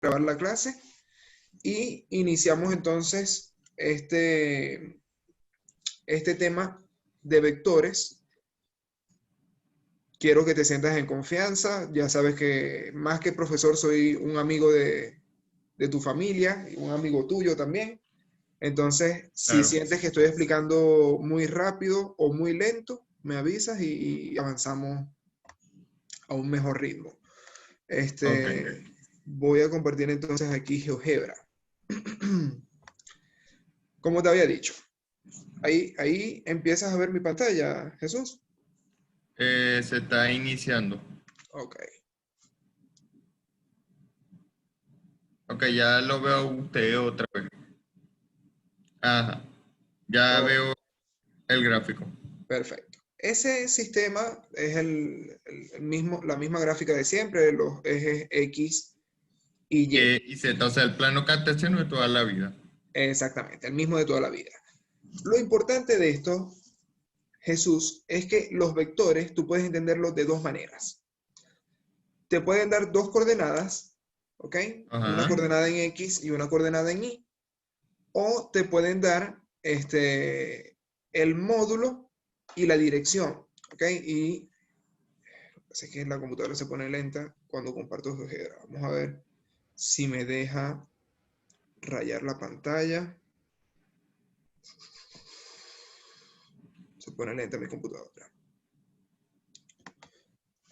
grabar la clase y iniciamos entonces este tema de vectores. Quiero que te sientas en confianza. Ya sabes que más que profesor soy un amigo de tu familia y un amigo tuyo también. Entonces, si Claro. sientes que estoy explicando muy rápido o muy lento, me avisas y avanzamos a un mejor ritmo. Ok. Voy a compartir entonces aquí GeoGebra. Como te había dicho, ahí empiezas a ver mi pantalla, Jesús. Se está iniciando. Ok, Ok, ya lo veo a usted otra vez. Ajá. Ya oh, veo el gráfico. perfecto. Ese sistema es la misma gráfica de siempre, los ejes X y Y. Y Z, o sea, el plano cartesiano de toda la vida. Exactamente, el mismo de toda la vida. Lo importante de esto, Jesús, es que los vectores tú puedes entenderlos de dos maneras. Te pueden dar dos coordenadas, ¿ok? Una Ajá. coordenada en X y una coordenada en Y. O te pueden dar el módulo y la dirección, ¿ok? Y sé que la computadora se pone lenta cuando comparto GeoGebra. Vamos a ver si me deja rayar la pantalla. Se pone lenta mi computadora.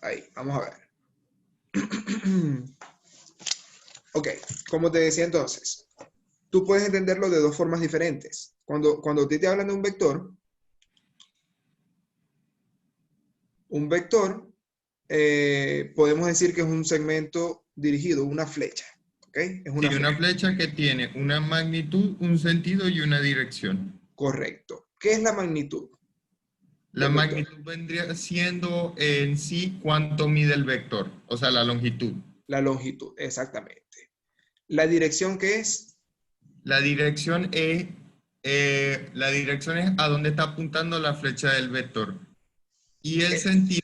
Ahí, vamos a ver. Ok, como te decía entonces, tú puedes entenderlo de dos formas diferentes. Cuando a ti te hablan de un vector, podemos decir que es un segmento dirigido, una flecha. ¿Ok? Es Sí, una una flecha. flecha que tiene una magnitud, un sentido y una dirección. Correcto. ¿Qué es la magnitud La del vector? magnitud vendría siendo en sí cuánto mide el vector, o sea, la longitud. La longitud, exactamente. La dirección, ¿qué es? La dirección es a dónde está apuntando la flecha del vector. Y el Es sentido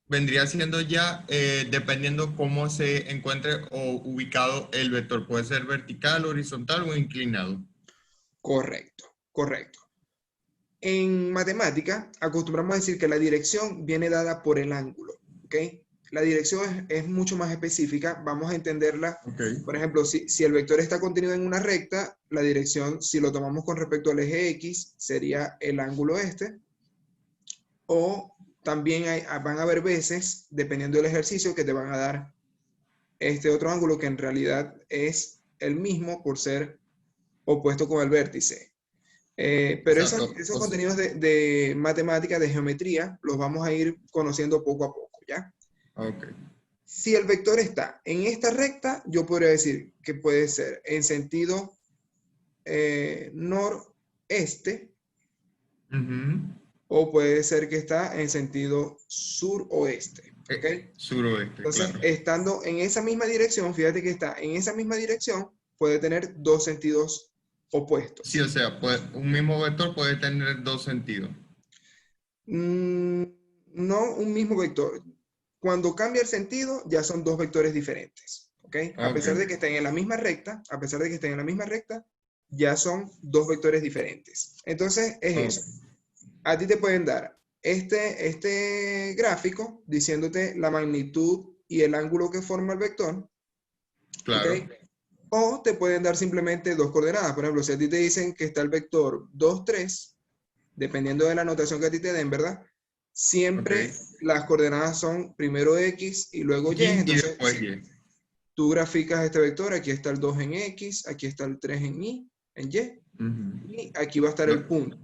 vendría siendo ya dependiendo cómo se encuentre o ubicado el vector. Puede ser vertical, horizontal o inclinado. correcto, correcto. En matemática acostumbramos a decir que la dirección viene dada por el ángulo, ¿ok? La dirección es mucho más específica, vamos a entenderla. Ok. Por ejemplo, si el vector está contenido en una recta, la dirección, si lo tomamos con respecto al eje X, sería el ángulo este. O también van a haber veces, dependiendo del ejercicio, que te van a dar este otro ángulo que en realidad es el mismo por ser opuesto con el vértice. Pero Exacto. esos contenidos de matemática, de geometría, los vamos a ir conociendo poco a poco, ¿ya? Ok. Si el vector está en esta recta, yo podría decir que puede ser en sentido noreste Ujú. o puede ser que está en sentido suroeste, ¿ok? Suroeste, Entonces, claro. estando en esa misma dirección, fíjate que está en esa misma dirección, puede tener dos sentidos Sí, o opuestos. sea, un mismo vector puede tener dos sentidos. Mm, no un mismo vector. Cuando cambia el sentido, ya son dos vectores diferentes. ¿Ok? A Ok. pesar de que estén en la misma recta, a pesar de que estén en la misma recta, ya son dos vectores diferentes. Entonces, es Ok. eso. A ti te pueden dar este gráfico diciéndote la magnitud y el ángulo que forma el vector. ¿Ok? Claro. O te pueden dar simplemente dos coordenadas. Por ejemplo, si a ti te dicen que está el vector 2, 3, dependiendo de la notación que a ti te den, ¿verdad? Ok. Siempre las coordenadas son primero X y luego Y. Y Entonces, después si Y. tú graficas este vector, aquí está el 2 en X, aquí está el 3 en Y, Ujú. y aquí va a estar el punto.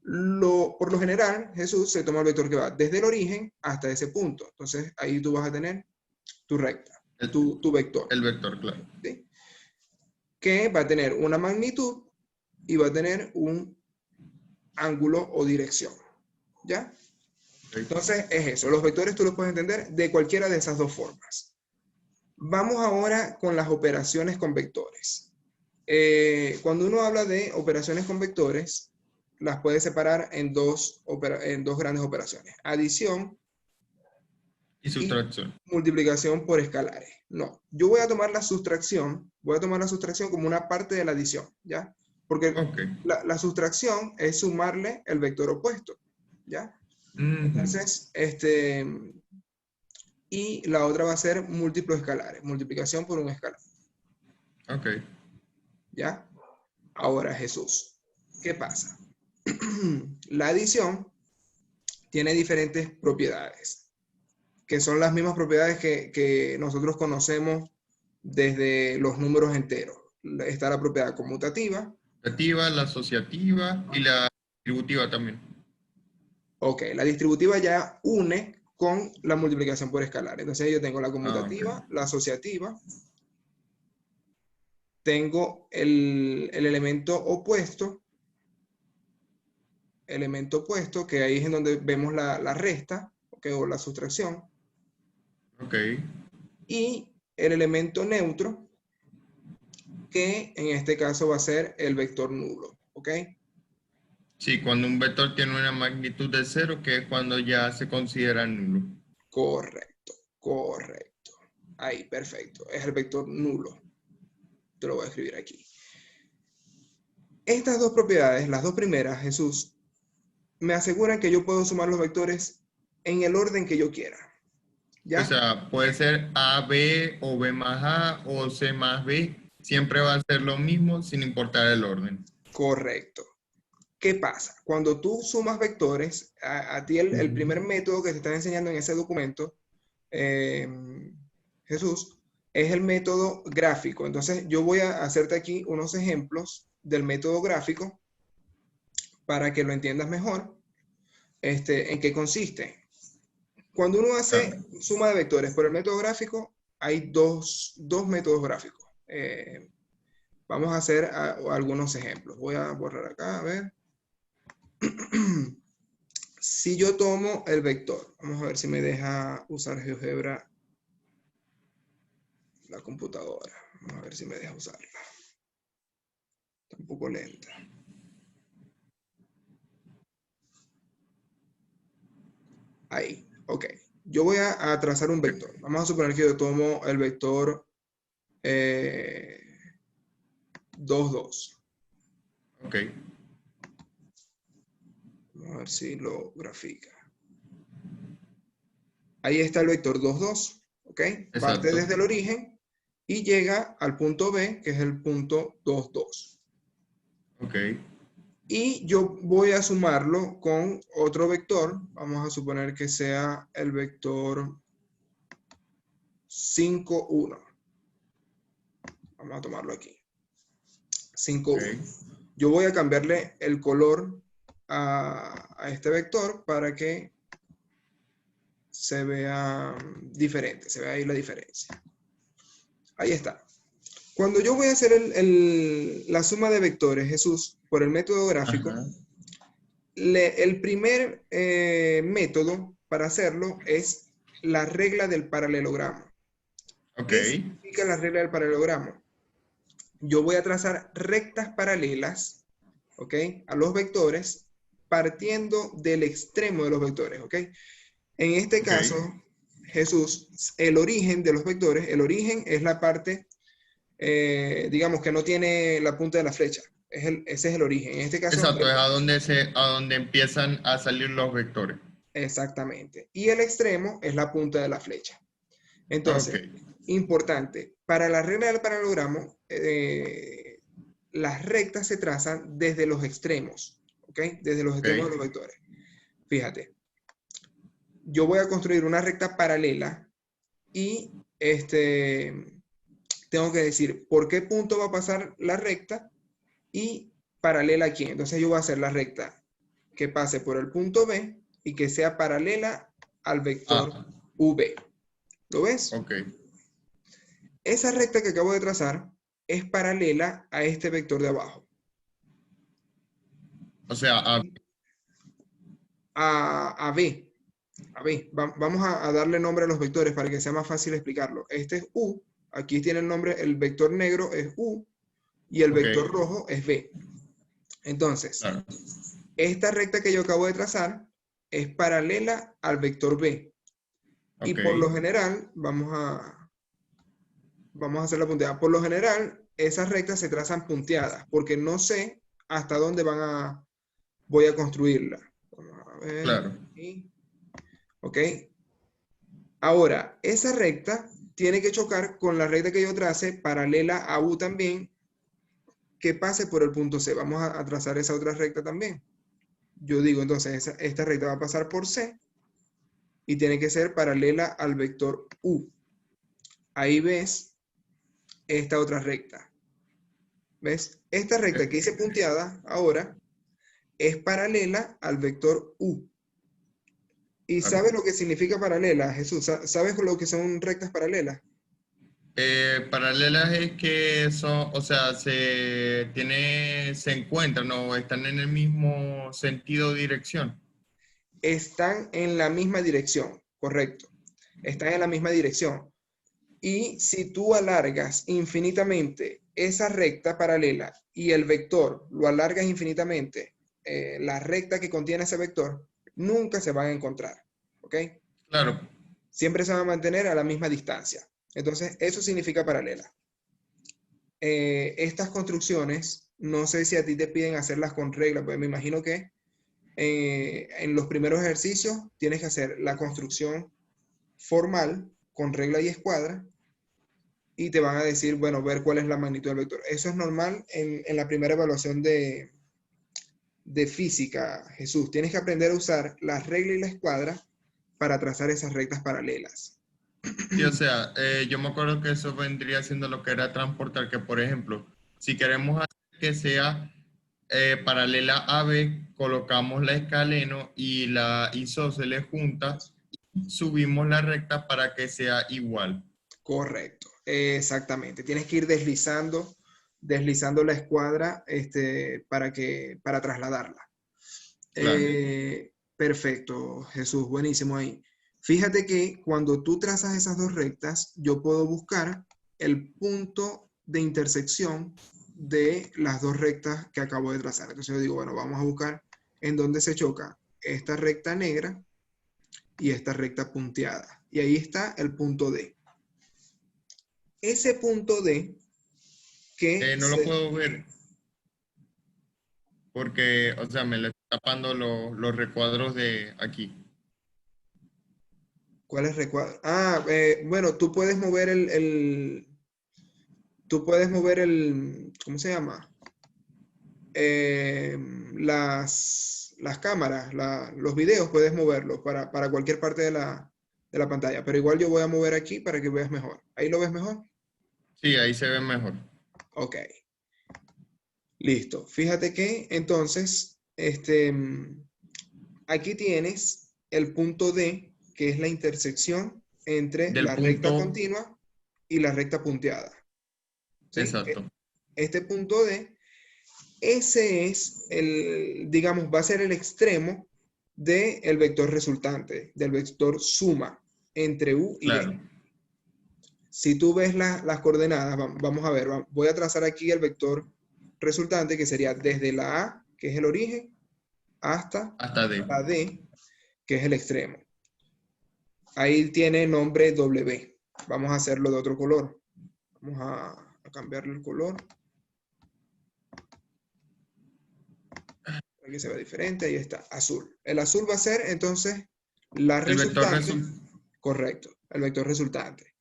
Por lo general, Jesús se toma el vector que va desde el origen hasta ese punto. Entonces, ahí tú vas a tener tu recta, El, tu vector, el vector, claro. ¿sí? Que va a tener una magnitud y va a tener un ángulo o dirección, ¿ya? Ok. Entonces es eso, los vectores tú los puedes entender de cualquiera de esas dos formas. Vamos ahora con las operaciones con vectores. Cuando uno habla de operaciones con vectores, las puede separar en dos grandes operaciones, adición Y sustracción. Multiplicación por escalares. No, yo voy a tomar la sustracción, como una parte de la adición, ¿ya? Porque Ok. la sustracción es sumarle el vector opuesto, ¿ya? Entonces, y la otra va a ser múltiplos escalares, multiplicación por un escalar, Ok. ¿ya? Ahora, Jesús, ¿qué pasa? La adición tiene diferentes propiedades, que son las mismas propiedades que nosotros conocemos desde los números enteros. Está la propiedad conmutativa. La asociativa y la distributiva también. Ok, la distributiva ya une con la multiplicación por escalar. Entonces yo tengo la conmutativa, Ok. la asociativa, tengo el elemento opuesto, que ahí es en donde vemos la resta, okay, o la sustracción, Ok. y el elemento neutro, que en este caso va a ser el vector nulo, ¿ok? Sí, cuando un vector tiene una magnitud de 0, que es cuando ya se considera nulo. Correcto, correcto. Ahí, perfecto. Es el vector nulo. Te lo voy a escribir aquí. Estas dos propiedades, las dos primeras, Jesús, me aseguran que yo puedo sumar los vectores en el orden que yo quiera. O ¿Ya? sea, puede ser A, B o B más A o C más B. Siempre va a ser lo mismo sin importar el orden. Correcto. ¿Qué pasa? Cuando tú sumas vectores, a ti el primer método que te están enseñando en ese documento, Jesús, es el método gráfico. Entonces, yo voy a hacerte aquí unos ejemplos del método gráfico para que lo entiendas mejor. ¿En qué consiste? Cuando uno hace Ah, suma de vectores por el método gráfico, hay dos métodos gráficos. Vamos a hacer algunos ejemplos. Voy a borrar acá, a ver. Si yo tomo el vector, vamos a ver si me deja usar GeoGebra la computadora. Vamos a ver si me deja usarla. Está un poco lenta. Ahí, ok. Yo voy a trazar un vector. Vamos a suponer que yo tomo el vector 2, 2. ok. Vamos a ver si lo grafica. Ahí está el vector 2, 2. ¿Ok? Parte Exacto. desde el origen y llega al punto B, que es el punto 2, 2. Ok. Y yo voy a sumarlo con otro vector. Vamos a suponer que sea el vector 5, 1. Vamos a tomarlo aquí. 5, 1. Ok. Yo voy a cambiarle el color a este vector para que se vea diferente, se vea ahí la diferencia. Ahí está. Cuando yo voy a hacer la suma de vectores, Jesús, por el método gráfico, Ajá. el primer método para hacerlo es la regla del paralelogramo. Ok. ¿Qué significa la regla del paralelogramo? Yo voy a trazar rectas paralelas, ¿ok? A los vectores, partiendo del extremo de los vectores, ¿ok? En este Ok. caso, Jesús, el origen de los vectores, el origen es la parte, digamos, que no tiene la punta de la flecha. Ese es el origen. En este caso, Exacto, es a donde empiezan a salir los vectores. exactamente. Y el extremo es la punta de la flecha. Ok. Entonces, importante, para la regla del paralelogramo, las rectas se trazan desde los extremos, ¿ok? Desde los extremos de Ok. los vectores. Fíjate, yo voy a construir una recta paralela y tengo que decir por qué punto va a pasar la recta y paralela a quién. Entonces yo voy a hacer la recta que pase por el punto B y que sea paralela al vector Ah, V. ¿Lo ves? ok. Esa recta que acabo de trazar es paralela a este vector de abajo. O sea, A B. A B. Vamos a darle nombre a los vectores para que sea más fácil explicarlo. Este es U. Aquí tiene el nombre, el vector negro es U y el ok. vector rojo es B. Entonces, Claro. esta recta que yo acabo de trazar es paralela al vector B. Y Ok, por lo general, vamos a hacer la punteada. Por lo general, esas rectas se trazan punteadas, porque no sé hasta dónde voy a construirla. Vamos a ver claro. aquí. Ok. Ahora, esa recta tiene que chocar con la recta que yo trace paralela a U también, que pase por el punto C. Vamos a trazar esa otra recta también. Yo digo, entonces, esta recta va a pasar por C y tiene que ser paralela al vector U. Ahí ves esta otra recta. ¿Ves? Esta recta que hice punteada ahora es paralela al vector U. ¿Y Claro. sabes lo que significa paralela, Jesús? ¿Sabes lo que son rectas paralelas? Paralelas es que son, o sea, se encuentran o están en el mismo sentido o dirección. Están en la misma dirección, correcto. Están en la misma dirección. Y si tú alargas infinitamente esa recta paralela y el vector lo alargas infinitamente, la recta que contiene ese vector, nunca se van a encontrar. ¿Ok? Claro, Siempre se van a mantener a la misma distancia. Entonces, eso significa paralela. Estas construcciones, no sé si a ti te piden hacerlas con regla, pues me imagino que en los primeros ejercicios tienes que hacer la construcción formal con regla y escuadra y te van a decir, bueno, ver cuál es la magnitud del vector. Eso es normal en la primera evaluación de física, Jesús. Tienes que aprender a usar la regla y la escuadra para trazar esas rectas paralelas. sí, o sea, yo me acuerdo que eso vendría siendo lo que era transportar, que por ejemplo, si queremos hacer que sea paralela a B, colocamos la escaleno y la isósceles juntas, subimos la recta para que sea igual. Correcto, exactamente. Tienes que ir deslizando la escuadra para trasladarla. Claro, Perfecto, Jesús, buenísimo ahí. Fíjate que cuando tú trazas esas dos rectas, yo puedo buscar el punto de intersección de las dos rectas que acabo de trazar. Entonces yo digo, bueno, vamos a buscar en dónde se choca esta recta negra y esta recta punteada. Y ahí está el punto D. Ese punto D que no lo puedo ver porque, o sea, me le está tapando los recuadros de aquí. ¿Cuál es recuadro? Ah, bueno, tú puedes mover ¿cómo se llama? Eh, las cámaras, los videos puedes moverlos para cualquier parte de la pantalla, pero igual yo voy a mover aquí para que veas mejor. ¿Ahí lo ves mejor? Sí, ahí se ve mejor. Ok, listo. Fíjate que entonces, aquí tienes el punto D, que es la intersección entre Del la recta punto, continua y la recta punteada. ¿Sí? exacto. Este punto D, ese es digamos, va a ser el extremo del vector resultante, del vector suma entre U y Claro. D. Si tú ves las coordenadas, vamos a ver, voy a trazar aquí el vector resultante, que sería desde la A, que es el origen, hasta Hasta D. la D, que es el extremo. Ahí tiene nombre W. Vamos a hacerlo de otro color. Vamos a cambiarle el color para que se vea diferente. Ahí está, azul. El azul va a ser entonces la El vector resultante. Correcto, el vector resultante.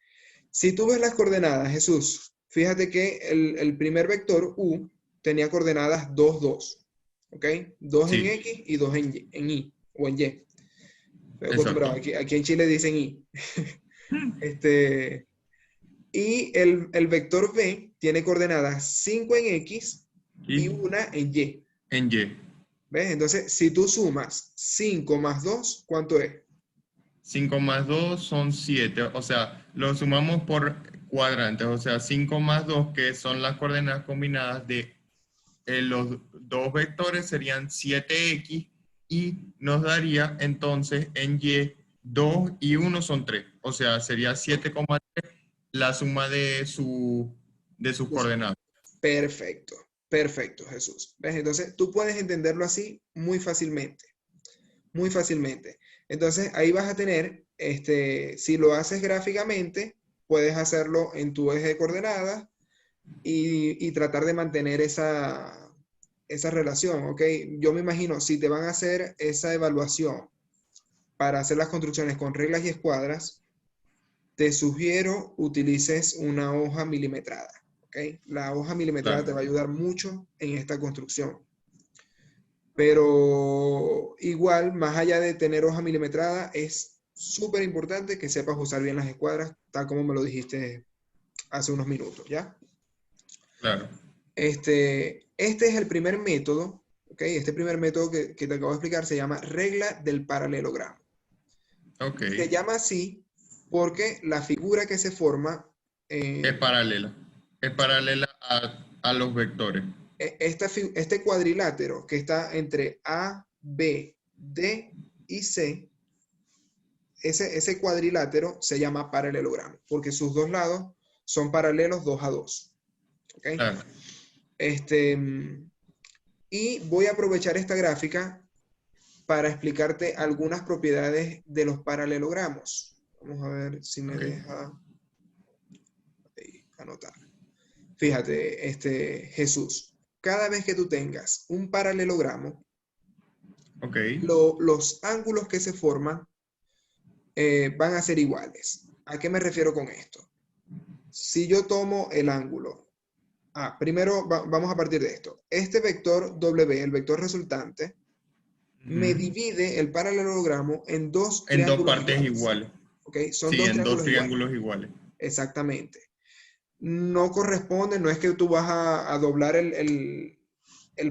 Si tú ves las coordenadas, Jesús, fíjate que el primer vector U tenía coordenadas 2, 2. ¿Ok? 2 en sí, X y 2 en Y o en Y. Estoy acostumbrado. exacto. Aquí en Chile dicen Y. Este, y el vector B tiene coordenadas 5 en X y Y una en Y. en Y. ¿Ves? Entonces, si tú sumas 5 más 2, ¿cuánto es? 5 más 2 son 7. O sea, lo sumamos por cuadrantes. O sea, 5 más 2, que son las coordenadas combinadas de los dos vectores, serían 7x y nos daría entonces en Y 2 y 1 son 3. O sea, sería 7,3 la suma de sus coordenadas. Perfecto, perfecto, Jesús. ¿Ves? Entonces, tú puedes entenderlo así muy fácilmente, muy fácilmente. Entonces, ahí vas a tener Si lo haces gráficamente, puedes hacerlo en tu eje de coordenadas y tratar de mantener esa relación, ¿ok? Yo me imagino, si te van a hacer esa evaluación para hacer las construcciones con reglas y escuadras, te sugiero utilices una hoja milimetrada, ¿ok? La hoja milimetrada te Claro. va a ayudar mucho en esta construcción. Pero igual, más allá de tener hoja milimetrada, es súper importante que sepas usar bien las escuadras, tal como me lo dijiste hace unos minutos, ¿ya? Claro. Este es el primer método, ¿ok? Este primer método que te acabo de explicar se llama regla del paralelogramo. Ok. Se llama así porque la figura que se forma, Es paralela. Es paralela a los vectores. este cuadrilátero que está entre A, B, D y C, ese cuadrilátero se llama paralelogramo, porque sus dos lados son paralelos 2 a 2. ¿Ok? Claro. Y voy a aprovechar esta gráfica para explicarte algunas propiedades de los paralelogramos. Vamos a ver si me Ok. deja anotar. Fíjate, Jesús, cada vez que tú tengas un paralelogramo, Ok. los ángulos que se forman van a ser iguales. ¿A qué me refiero con esto? Si yo tomo el ángulo, primero vamos a partir de esto. Este vector W, el vector resultante, me divide el paralelogramo en dos En dos triángulos partes iguales. iguales. ¿Ok? Son Sí, dos en dos triángulos iguales. triángulos iguales. Exactamente. No corresponde, no es que tú vas a doblar el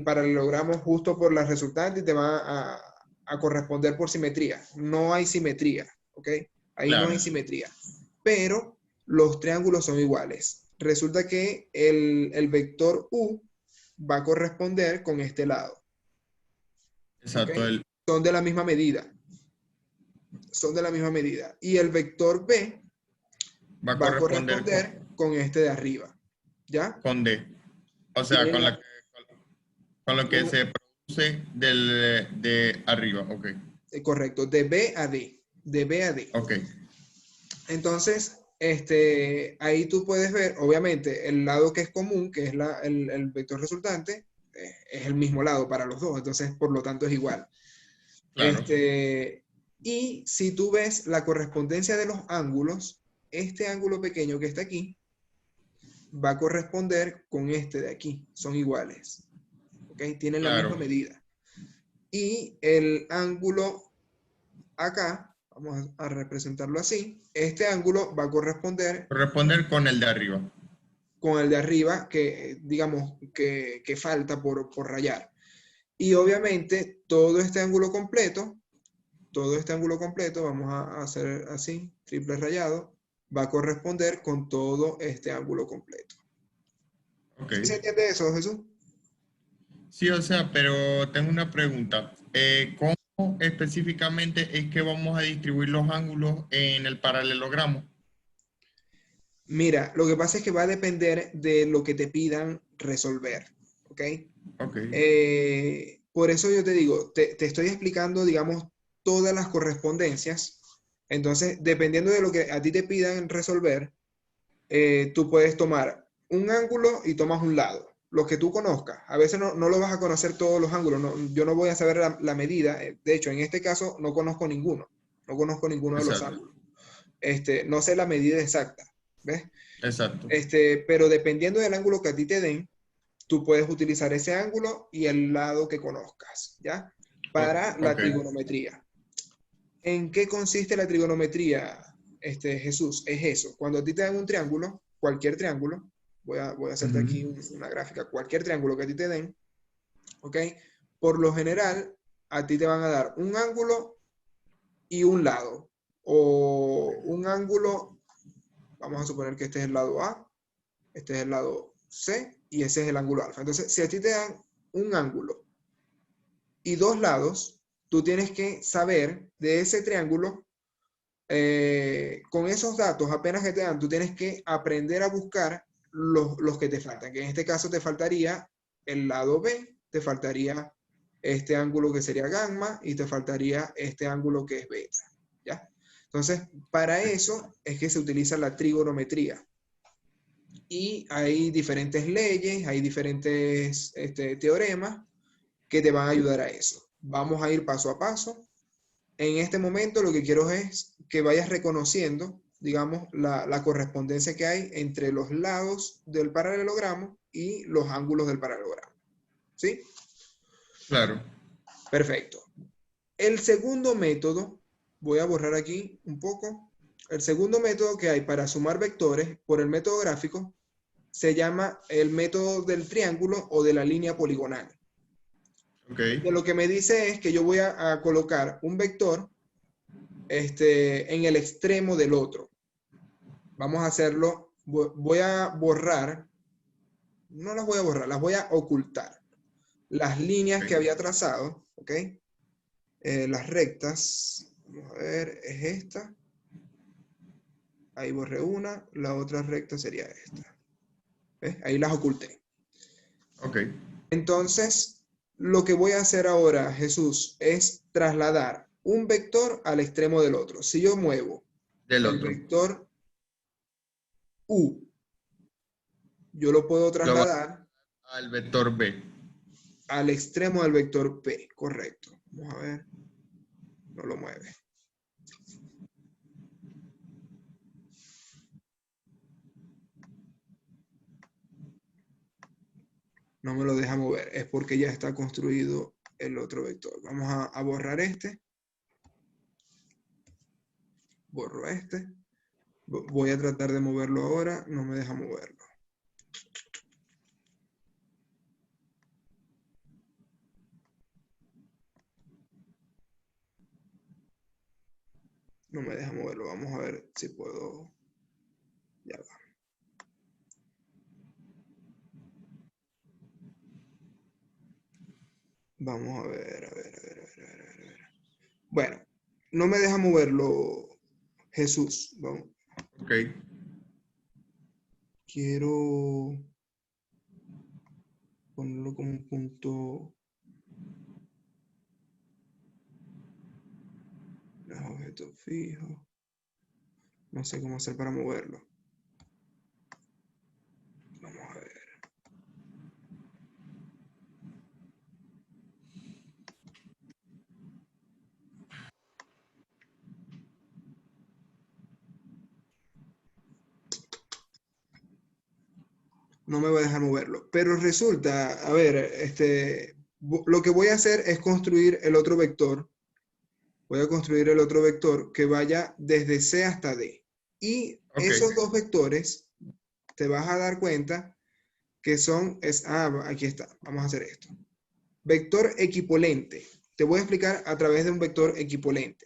paralelogramo justo por la resultante y te va a corresponder por simetría. No hay simetría, ¿ok? Ahí no hay Claro. simetría. Pero los triángulos son iguales. Resulta que el vector U va a corresponder con este lado. Exacto. ¿Ok? Son de la misma medida. Son de la misma medida. Y el vector B Va a va a corresponder corresponder con este de arriba. ¿Ya? con D. O sea, Tienen con lo que un- se produce de arriba. Ok. correcto, de B a D. De B a D. Ok. Entonces, ahí tú puedes ver, obviamente, el lado que es común, que es el vector resultante, es el mismo lado para los dos, entonces, por lo tanto, es igual. Claro. Y si tú ves la correspondencia de los ángulos, este ángulo pequeño que está aquí va a corresponder con este de aquí, son iguales, ¿ok? Tienen la misma Claro. medida. Y el ángulo acá, vamos a representarlo así, este ángulo va a corresponder Corresponder con el de arriba. con el de arriba que, digamos, que falta por rayar. Y obviamente todo este ángulo completo, vamos a hacer así, triple rayado, va a corresponder con todo este ángulo completo. Ok. ¿Sí se entiende eso, Jesús? Sí, o sea, pero tengo una pregunta. ¿Cómo específicamente es que vamos a distribuir los ángulos en el paralelogramo? Mira, lo que pasa es que va a depender de lo que te pidan resolver, ¿ok? Ok. Por eso yo te digo, te estoy explicando, digamos, todas las correspondencias. Entonces, dependiendo de lo que a ti te pidan resolver, tú puedes tomar un ángulo y tomas un lado, lo que tú conozcas. A veces no lo vas a conocer todos los ángulos, yo no voy a saber la medida. De hecho, en este caso no conozco ninguno de los Exacto. ángulos. No sé la medida exacta, ¿ves? Exacto. Pero dependiendo del ángulo que a ti te den, tú puedes utilizar ese ángulo y el lado que conozcas, ¿ya? Para la Ok. trigonometría. ¿En qué consiste la trigonometría, Jesús? Es eso. Cuando a ti te dan un triángulo, cualquier triángulo, voy a hacerte Ujú. aquí una gráfica, cualquier triángulo que a ti te den, ¿ok? Por lo general, a ti te van a dar un ángulo y un lado. O un ángulo, vamos a suponer que este es el lado A, este es el lado C y ese es el ángulo alfa. Entonces, si a ti te dan un ángulo y dos lados, tú tienes que saber de ese triángulo, con esos datos apenas que te dan, tú tienes que aprender a buscar los que te faltan, que en este caso te faltaría el lado B, te faltaría este ángulo que sería gamma y te faltaría este ángulo que es beta, ¿ya? Entonces, para eso es que se utiliza la trigonometría. Y hay diferentes leyes, hay diferentes teoremas que te van a ayudar a eso. Vamos a ir paso a paso. En este momento lo que quiero es que vayas reconociendo, digamos, la correspondencia que hay entre los lados del paralelogramo y los ángulos del paralelogramo. ¿Sí? Claro. Perfecto. El segundo método, voy a borrar aquí un poco. El segundo método que hay para sumar vectores por el método gráfico se llama el método del triángulo o de la línea poligonal. Okay. De lo que me dice es que yo voy a colocar un vector en el extremo del otro. Vamos a hacerlo, voy a borrar, no las voy a borrar, las voy a ocultar. Las líneas que había trazado, ¿ok? Las rectas, vamos a ver, es esta. Ahí borré una, la otra recta sería esta. ¿Ves? Ahí las oculté. Ok. Entonces, lo que voy a hacer ahora, Jesús, es trasladar un vector al extremo del otro. Si yo muevo Del el otro. vector U, yo lo puedo Lo va trasladar al vector B. al extremo del vector P, correcto. Vamos a ver, no lo mueve. No me lo deja mover, es porque ya está construido el otro vector. Vamos a borrar este. Borro este. Voy a tratar de moverlo ahora, no me deja moverlo. No me deja moverlo, vamos a ver si puedo. Ya va. Vamos a ver, a ver, a ver, a ver, a ver, a ver. Bueno, no me deja moverlo, Jesús. Vamos. Ok. Quiero ponerlo como un punto. Los objetos fijos. No sé cómo hacer para moverlo. Vamos a ver. No me va a dejar moverlo. Pero resulta, a ver, lo que voy a hacer es construir el otro vector. Voy a construir el otro vector que vaya desde C hasta D. Y Ok. esos dos vectores, te vas a dar cuenta que son, aquí está, vamos a hacer esto. Vector equipolente. Te voy a explicar a través de un vector equipolente.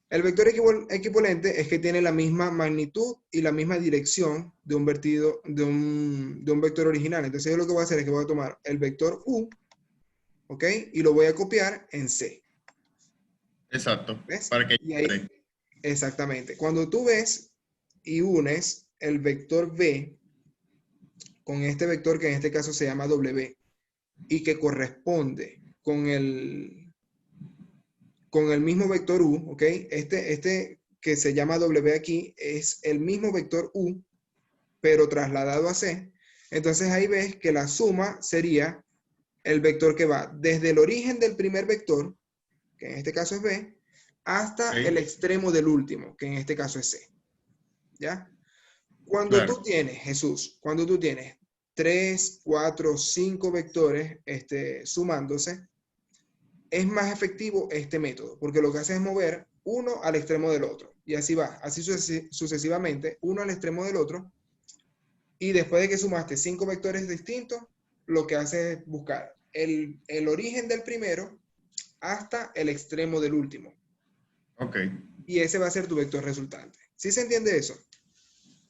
El vector equipolente es que tiene la misma magnitud y la misma dirección de un vector original. Entonces yo lo que voy a hacer es que voy a tomar el vector U, ¿ok? Y lo voy a copiar en C. Exacto. ¿Ves? Para que Y ahí, exactamente. Cuando tú ves y unes el vector B con este vector que en este caso se llama W y que corresponde con el mismo vector U, ¿ok? Este que se llama W aquí es el mismo vector U, pero trasladado a C. Entonces ahí ves que la suma sería el vector que va desde el origen del primer vector, que en este caso es B, hasta el Ok. extremo del último, que en este caso es C. ¿Ya? Cuando tú Claro. tienes, Jesús, cuando tú tienes 3, 4, 5 vectores sumándose, es más efectivo este método, porque lo que hace es mover uno al extremo del otro. Y así va, así sucesivamente, uno al extremo del otro. Y después de que sumaste 5 vectores distintos, lo que hace es buscar el origen del primero hasta el extremo del último. Ok. Y ese va a ser tu vector resultante. ¿Sí se entiende eso?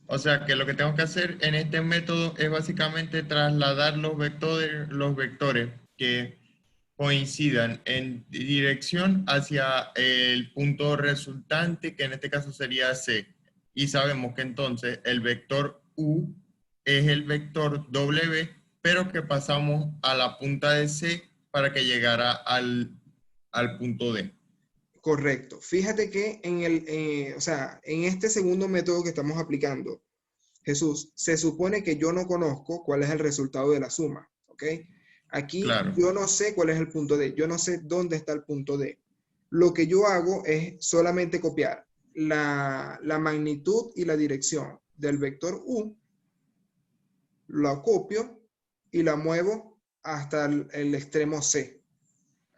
O sea que lo que tengo que hacer en este método es básicamente trasladar los vectores que coincidan en dirección hacia el punto resultante, que en este caso sería C. Y sabemos que entonces el vector U es el vector W, pero que pasamos a la punta de C para que llegara al punto D. Correcto. Fíjate que o sea, en este segundo método que estamos aplicando, Jesús, se supone que yo no conozco cuál es el resultado de la suma, ¿ok? Aquí Claro. yo no sé cuál es el punto D, yo no sé dónde está el punto D. Lo que yo hago es solamente copiar la magnitud y la dirección del vector U, la copio y la muevo hasta el extremo C,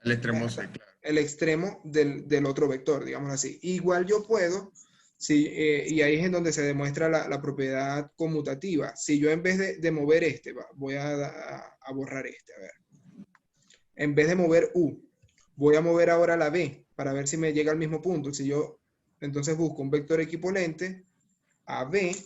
El extremo C, hasta claro. el extremo del otro vector, digamos así. Igual yo puedo, si, y ahí es en donde se demuestra la propiedad conmutativa. Si yo en vez de mover este, voy a borrar este, a ver. En vez de mover U, voy a mover ahora la B para ver si me llega al mismo punto. Si yo entonces busco un vector equivalente a B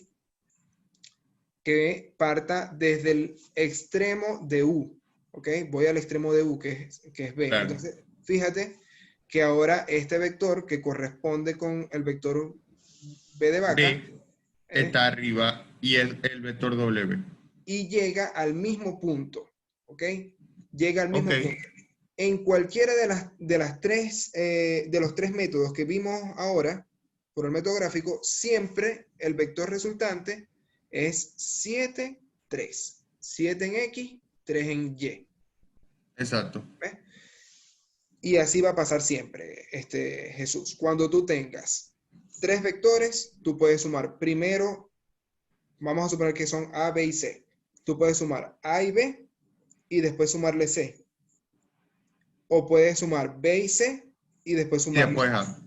que parta desde el extremo de U, ¿ok? Voy al extremo de U, que es B. Claro. Entonces, fíjate que ahora este vector que corresponde con el vector B de vaca, B está arriba y es el vector W. y llega al mismo punto, ¿ok? Llega al Ok. mismo punto. En cualquiera de los tres métodos que vimos ahora, por el método gráfico, siempre el vector resultante es 7, 3. 7 en X, 3 en Y. Exacto. ¿Ves? Y así va a pasar siempre, Jesús. Cuando tú tengas tres vectores, tú puedes sumar primero, vamos a suponer que son A, B y C. Tú puedes sumar A y B y después sumarle C. O puedes sumar B y C y después Y sumarle después A. A.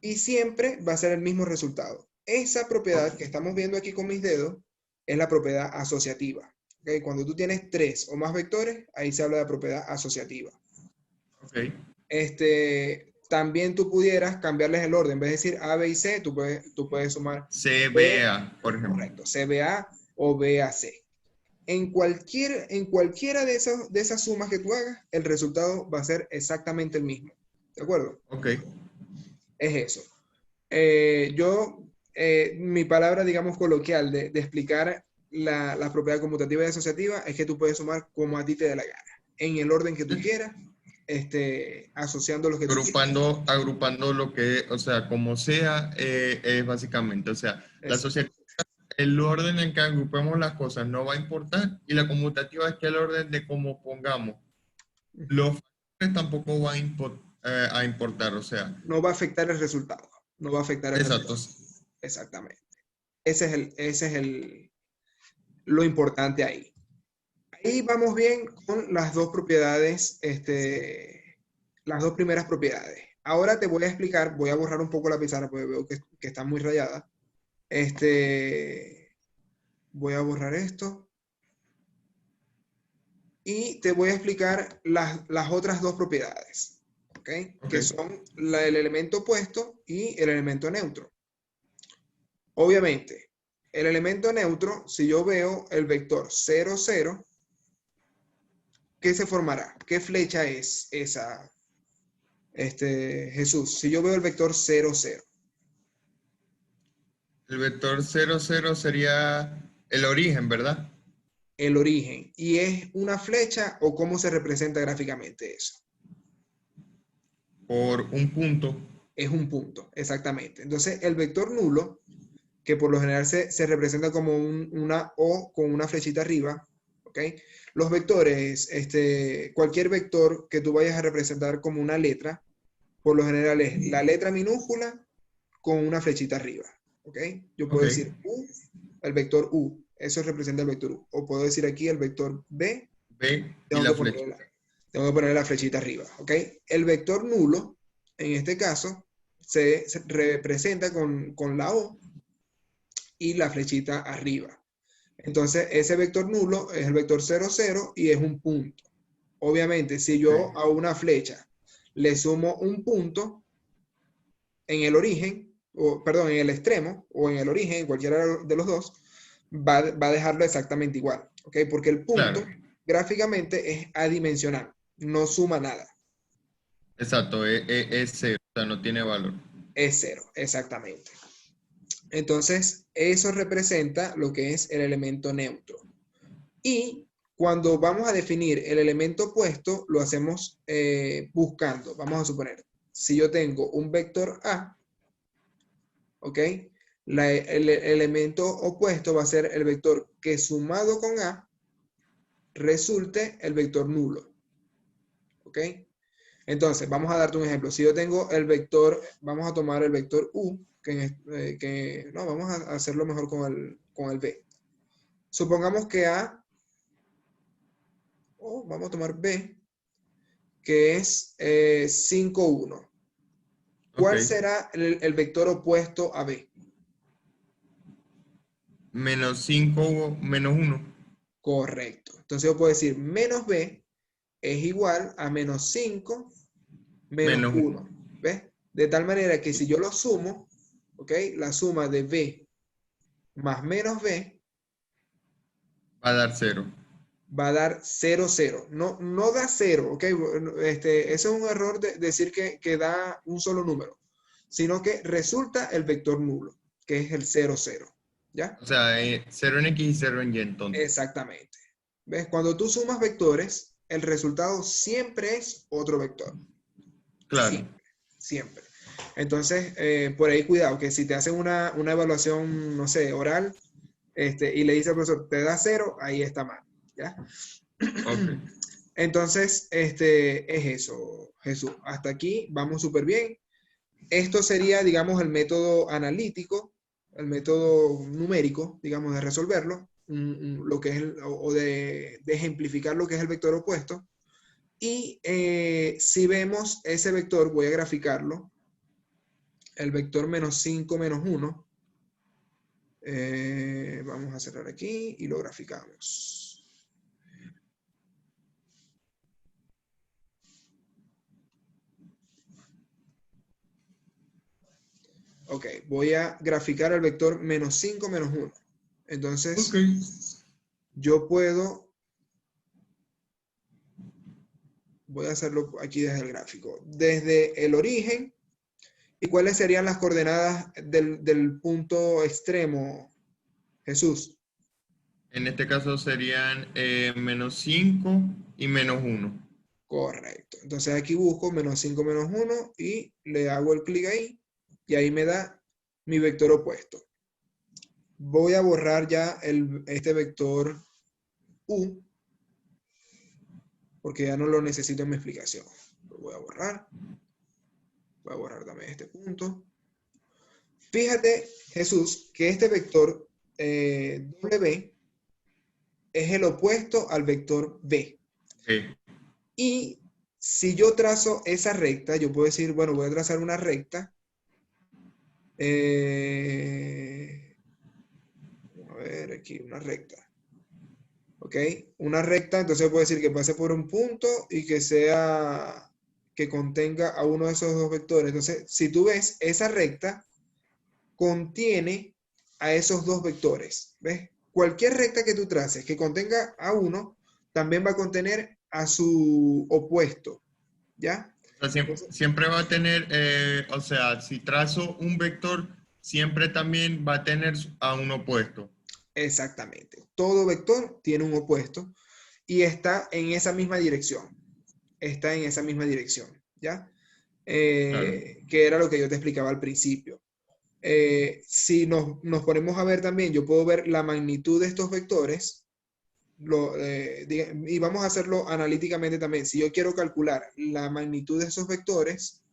Y siempre va a ser el mismo resultado. Esa propiedad que estamos viendo aquí con mis dedos es la propiedad asociativa. ¿Okay? Cuando tú tienes tres o más vectores, ahí se habla de propiedad asociativa. Ok. También tú pudieras cambiarles el orden. En vez de decir A, B y C, tú puedes sumar B, CBA, por ejemplo. correcto, CBA o BAC. En cualquiera de esas sumas que tú hagas, el resultado va a ser exactamente el mismo. ¿De acuerdo? Ok. Es eso. Mi palabra, digamos, coloquial de explicar la propiedad conmutativa y asociativa es que tú puedes sumar como a ti te dé la gana, en el orden que tú quieras, asociando los que tú quieras. Agrupando lo que, o sea, como sea, es básicamente, o sea, la Eso. sociedad, el orden en que agrupemos las cosas no va a importar y la conmutativa es que el orden de cómo pongamos los factores tampoco va a importar, o sea, No va a afectar el resultado. No va a afectar el exacto. resultado. Exactamente. Lo importante ahí. Ahí vamos bien con las dos propiedades, las dos primeras propiedades. Ahora te voy a explicar, voy a borrar un poco la pizarra porque veo que está muy rayada. Voy a borrar esto. Y te voy a explicar las otras dos propiedades, ¿ok? Que son el elemento opuesto y el elemento neutro. Obviamente, el elemento neutro, si yo veo el vector 0, 0, ¿qué se formará? ¿Qué flecha es esa, Jesús? Si yo veo el vector 0, 0. El vector 0, 0 sería el origen, ¿verdad? El origen. ¿Y es una flecha o cómo se representa gráficamente eso? Por un punto. Es un punto, exactamente. Entonces, el vector nulo, que por lo general se representa como una O con una flechita arriba, ¿ok? Los vectores, cualquier vector que tú vayas a representar como una letra, por lo general es la letra minúscula con una flechita arriba, ¿ok? Yo puedo Ok. decir U, el vector U, eso representa el vector U. O puedo decir aquí el vector B, B y tengo la que flecha. ponerle la flechita arriba, ¿ok? El vector nulo, en este caso, se representa con la O y la flechita arriba. Entonces, ese vector nulo es el vector 0, 0 y es un punto. Obviamente, si yo a una flecha le sumo un punto en el origen, perdón, en el extremo, o en el origen, en cualquiera de los dos, va a dejarlo exactamente igual, ¿ok? Porque el punto, Claro. gráficamente, es adimensional, no suma nada. Exacto, es cero, o sea, no tiene valor. Es cero, exactamente. Entonces, eso representa lo que es el elemento neutro. Y cuando vamos a definir el elemento opuesto, lo hacemos buscando. Vamos a suponer, si yo tengo un vector A, ¿ok? El elemento opuesto va a ser el vector que sumado con A resulte el vector nulo, ¿ok? Entonces, vamos a darte un ejemplo. Si yo tengo el vector, vamos a tomar el vector U, no, vamos a hacerlo mejor con el B. Supongamos que A, o vamos a tomar B, que es 5, 1. ¿Cuál Ok. será el vector opuesto a B? Menos 5 menos 1. Correcto. Entonces yo puedo decir menos B es igual a menos 5 menos Menos 1. 1. ¿Ves? De tal manera que si yo lo sumo, ¿ok? La suma de B más menos B Va a dar 0. va a dar 0, 0. No, no da 0, ¿ok? Ese es un error de decir que da un solo número, sino que resulta el vector nulo, que es el 0, 0. ¿Ya? O sea, 0 en X y 0 en Y entonces. Exactamente. ¿Ves? Cuando tú sumas vectores, el resultado siempre es otro vector. Claro. Siempre, siempre. Entonces, por ahí cuidado, que si te hacen una evaluación, no sé, oral, y le dice al profesor, te da 0, ahí está mal. ¿Ya? Ok. Entonces, es eso, Jesús. Hasta aquí vamos súper bien. Esto sería, digamos, el método analítico, el método numérico, digamos, de resolverlo, lo que es o de ejemplificar lo que es el vector opuesto. Y si vemos ese vector, voy a graficarlo, el vector menos 5 menos 1. Vamos a cerrar aquí y lo graficamos. Ok, voy a graficar el vector menos 5 menos 1. Ok. Entonces, yo puedo, voy a hacerlo aquí desde el gráfico, desde el origen. ¿Y cuáles serían las coordenadas del punto extremo, Jesús? En este caso serían menos 5 y menos 1. Correcto. Entonces aquí busco menos 5 menos 1 y le hago el clic ahí y ahí me da mi vector opuesto. Voy a borrar ya este vector U porque ya no lo necesito en mi explicación. Lo voy a borrar. Voy a borrar también este punto. Fíjate, Jesús, que este vector W es el opuesto al vector B. Ok. Y si yo trazo esa recta, yo puedo decir, bueno, voy a trazar una recta. A ver, aquí, una recta. ¿Ok? Una recta, entonces puedo decir que pase por un punto y que contenga a uno de esos dos vectores. Entonces, si tú ves, esa recta contiene a esos dos vectores. ¿Ves? Cualquier recta que tú traces que contenga a uno, también va a contener a su opuesto. ¿Ya? O sea, siempre va a tener, o sea, si trazo un vector, siempre también va a tener a un opuesto. Exactamente. Todo vector tiene un opuesto y está en esa misma dirección. Está en esa misma dirección, ¿ya? Claro. Que era lo que yo te explicaba al principio. Si nos ponemos a ver también, yo puedo ver la magnitud de estos vectores y vamos a hacerlo analíticamente también. Si yo quiero calcular la magnitud de esos vectores,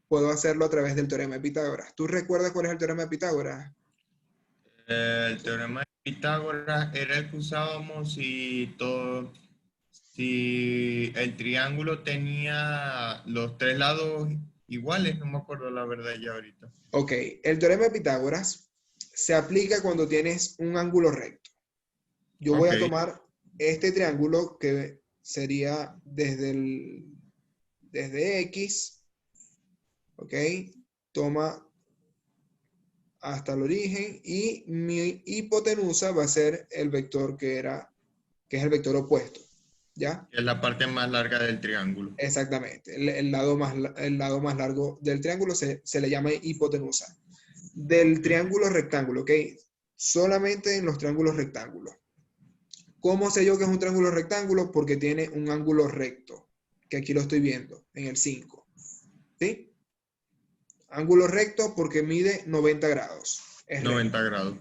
puedo hacerlo a través del teorema de Pitágoras. ¿Tú recuerdas cuál es el teorema de Pitágoras? El teorema de Pitágoras era el que usábamos si el triángulo tenía los tres lados iguales, no me acuerdo la verdad ya ahorita. Ok, el teorema de Pitágoras se aplica cuando tienes un ángulo recto. Yo voy Ok, a tomar este triángulo que sería desde X, ok, toma hasta el origen y mi hipotenusa va a ser el vector que es el vector opuesto, ¿ya? es la parte más larga del triángulo. Exactamente, el lado más largo del triángulo se le llama hipotenusa. Del Ok. triángulo rectángulo, ¿ok? Solamente en los triángulos rectángulos. ¿Cómo sé yo que es un triángulo rectángulo? Porque tiene un ángulo recto, que aquí lo estoy viendo, en el 5. ¿Sí? Ángulo recto porque mide 90 grados. Es 90 grados.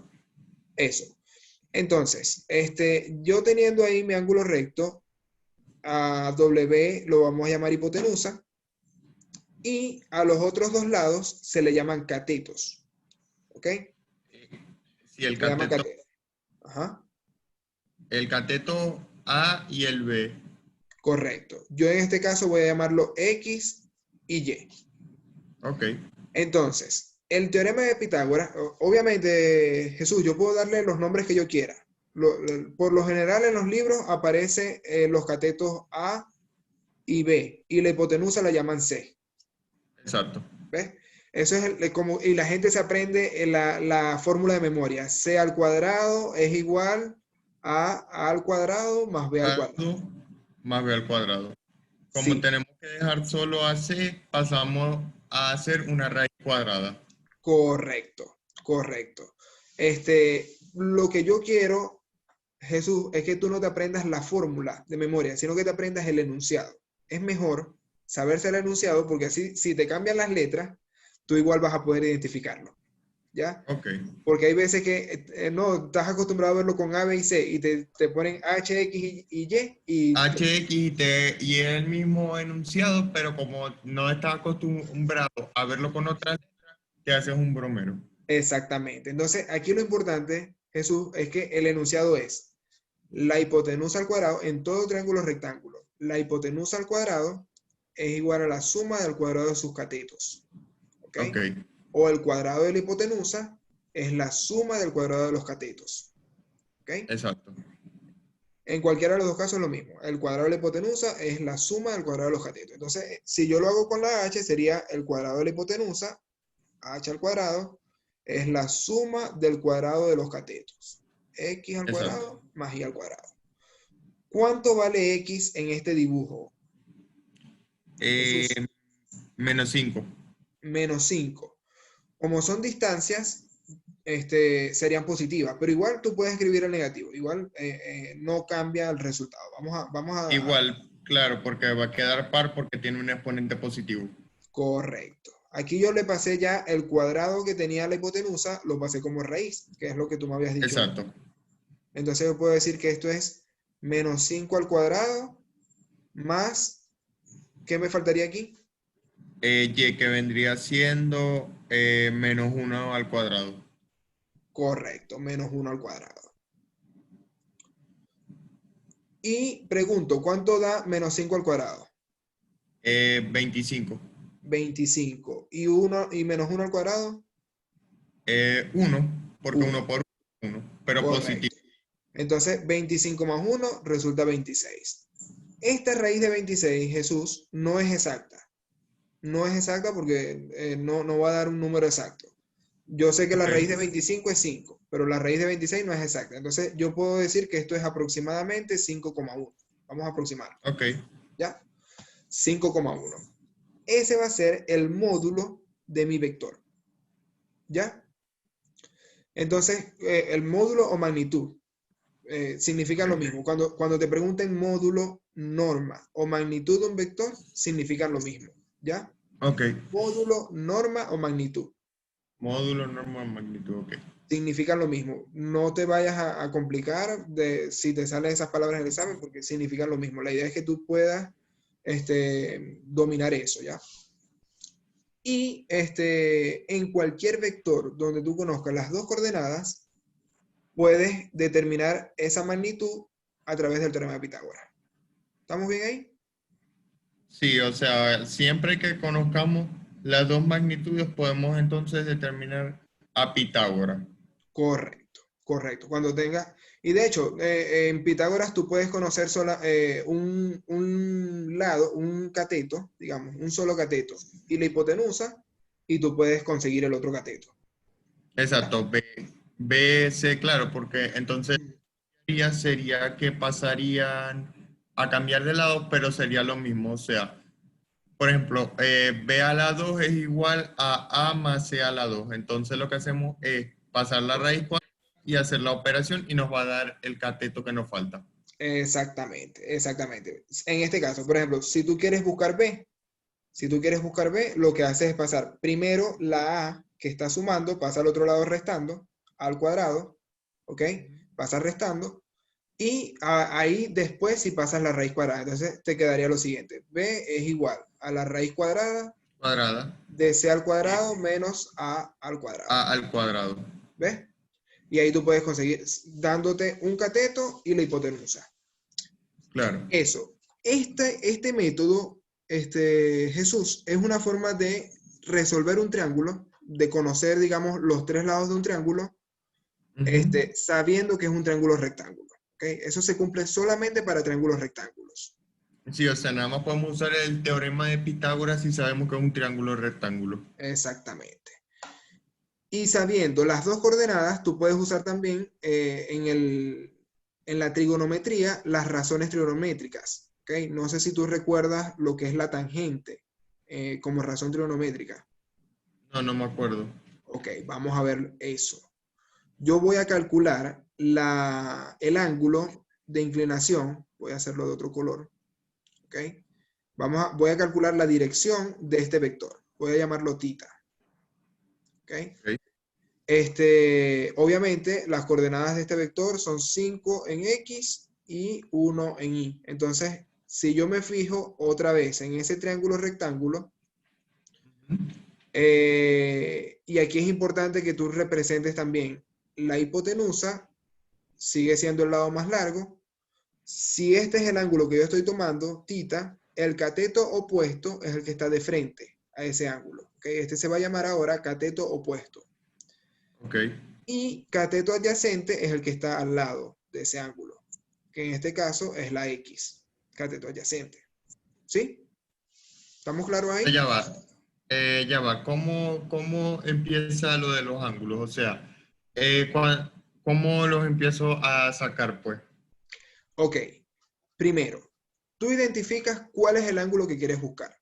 eso. Entonces, yo teniendo ahí mi ángulo recto, a W lo vamos a llamar hipotenusa, y a los otros dos lados se le llaman catetos. ¿Ok? Sí, el Se llama cateto, cateto. Ajá, el cateto A y el B. correcto. Yo en este caso voy a llamarlo X y Y. Ok. Entonces, el teorema de Pitágoras, obviamente, Jesús, yo puedo darle los nombres que yo quiera. Por lo general en los libros aparecen los catetos A y B, y la hipotenusa la llaman C. Exacto. ¿Ves? Eso es y la gente se aprende la fórmula de memoria. C al cuadrado es igual a al cuadrado más B al cuadrado. Más B al cuadrado. Como Sí, tenemos que dejar solo a C, pasamos a hacer una raíz cuadrada. correcto, correcto. Lo que yo quiero, Jesús, es que tú no te aprendas la fórmula de memoria, sino que te aprendas el enunciado. Es mejor saberse el enunciado porque así, si te cambian las letras, tú igual vas a poder identificarlo. ¿Ya? Ok. Porque hay veces que no, estás acostumbrado a verlo con A, B y C y te ponen H, X y Y y HX y es el mismo enunciado, pero como no estás acostumbrado a verlo con otras letras, te haces un bromero. exactamente. Entonces, aquí lo importante, Jesús, es que el enunciado es la hipotenusa al cuadrado en todo triángulo rectángulo. La hipotenusa al cuadrado es igual a la suma del cuadrado de sus catetos. ¿Ok? Ok, O el cuadrado de la hipotenusa es la suma del cuadrado de los catetos. ¿Ok? exacto. En cualquiera de los dos casos es lo mismo. El cuadrado de la hipotenusa es la suma del cuadrado de los catetos. Entonces, si yo lo hago con la h, sería el cuadrado de la hipotenusa, h al cuadrado, es la suma del cuadrado de los catetos. X al Exacto. cuadrado más y al cuadrado. ¿Cuánto vale x en este dibujo? Eh, Jesús, -5. menos 5. Como son distancias, serían positivas, pero igual tú puedes escribir el negativo. Igual no cambia el resultado. Vamos a Igual, claro, porque va a quedar par porque tiene un exponente positivo. Correcto. Aquí yo le pasé ya el cuadrado que tenía la hipotenusa, lo pasé como raíz, que es lo que tú me habías dicho antes. Exacto. Entonces yo puedo decir que esto es menos 5 al cuadrado más, ¿qué me faltaría aquí? Y que vendría siendo -1 al cuadrado. Correcto, menos 1 al cuadrado. Y pregunto, ¿cuánto da menos 5 al cuadrado? 25. 25. ¿Y menos 1 al cuadrado? 1, porque 1. 1 por 1, pero positivo. Correcto. Entonces, 25 más 1 resulta 26. Esta raíz de 26, Jesús, no es exacta. No es exacta porque no va a dar un número exacto. Yo sé que la Ok, raíz de 25 es 5, pero la raíz de 26 no es exacta. Entonces yo puedo decir que esto es aproximadamente 5,1. Vamos a aproximar. ok, ¿Ya? 5,1. Ese va a ser el módulo de mi vector. ¿Ya? Entonces, el módulo o magnitud significa lo mismo. Cuando te pregunten módulo, norma o magnitud de un vector, significan lo mismo. ¿Ya? ok. Módulo, norma o magnitud. Módulo, norma, magnitud, ok. Significan lo mismo. No te vayas a complicar si te salen esas palabras en el examen porque significan lo mismo. La idea es que tú puedas dominar eso, ¿ya? Y en cualquier vector donde tú conozcas las dos coordenadas, puedes determinar esa magnitud a través del teorema de Pitágoras. ¿Estamos bien ahí? Sí, o sea, siempre que conozcamos las dos magnitudes, podemos entonces determinar a Pitágoras. Correcto, correcto. Cuando tengas, y de hecho, en Pitágoras tú puedes conocer un lado, un cateto, digamos, un solo cateto, y la hipotenusa, y tú puedes conseguir el otro cateto. ¿Ya? Exacto, B, C, claro, porque entonces Mm. sería que pasarían a cambiar de lado, pero sería lo mismo. O sea, por ejemplo, B a la 2 es igual a A más C a la 2. Entonces lo que hacemos es pasar la raíz cuadrada y hacer la operación y nos va a dar el cateto que nos falta. Exactamente, exactamente. En este caso, por ejemplo, si tú quieres buscar B, Si tú quieres buscar B, lo que haces es pasar primero la A que está sumando, pasa al otro lado restando, A al cuadrado, ¿ok? Pasa restando, y ahí después si pasas la raíz cuadrada. Entonces te quedaría lo siguiente. B es igual a la raíz cuadrada Cuadrada. de C al cuadrado menos A al cuadrado. A al cuadrado. ¿Ves? Y ahí tú puedes conseguir dándote un cateto y la hipotenusa. Claro. Eso. Este método, Jesús, es una forma de resolver un triángulo, de conocer, digamos, los tres lados de un triángulo, sabiendo que es un triángulo rectángulo. ¿Okay? Eso se cumple solamente para triángulos rectángulos. Sí, o sea, nada más podemos usar el teorema de Pitágoras si sabemos que es un triángulo rectángulo. Exactamente. Y sabiendo las dos coordenadas, tú puedes usar también en la trigonometría las razones trigonométricas. ¿Okay? No sé si tú recuerdas lo que es la tangente como razón trigonométrica. No, no me acuerdo. Ok, vamos a ver eso. Yo voy a calcular el ángulo de inclinación. Voy a hacerlo de otro color. ¿Ok? Voy a calcular la dirección de este vector. Voy a llamarlo θ. ¿Ok? Okay. Obviamente, las coordenadas de este vector son 5 en X y 1 en Y. Entonces, si yo me fijo otra vez en ese triángulo rectángulo, y aquí es importante que tú representes también la hipotenusa, sigue siendo el lado más largo. Si este es el ángulo que yo estoy tomando, θ, el cateto opuesto es el que está de frente a ese ángulo. ¿Okay? Este se va a llamar ahora cateto opuesto. Okay. Y cateto adyacente es el que está al lado de ese ángulo, que en este caso es la X, cateto adyacente. ¿Sí? ¿Estamos claros ahí? Ya va. Ya va. ¿Cómo empieza lo de los ángulos? O sea, ¿cómo los empiezo a sacar, pues? Ok. Primero, tú identificas cuál es el ángulo que quieres buscar.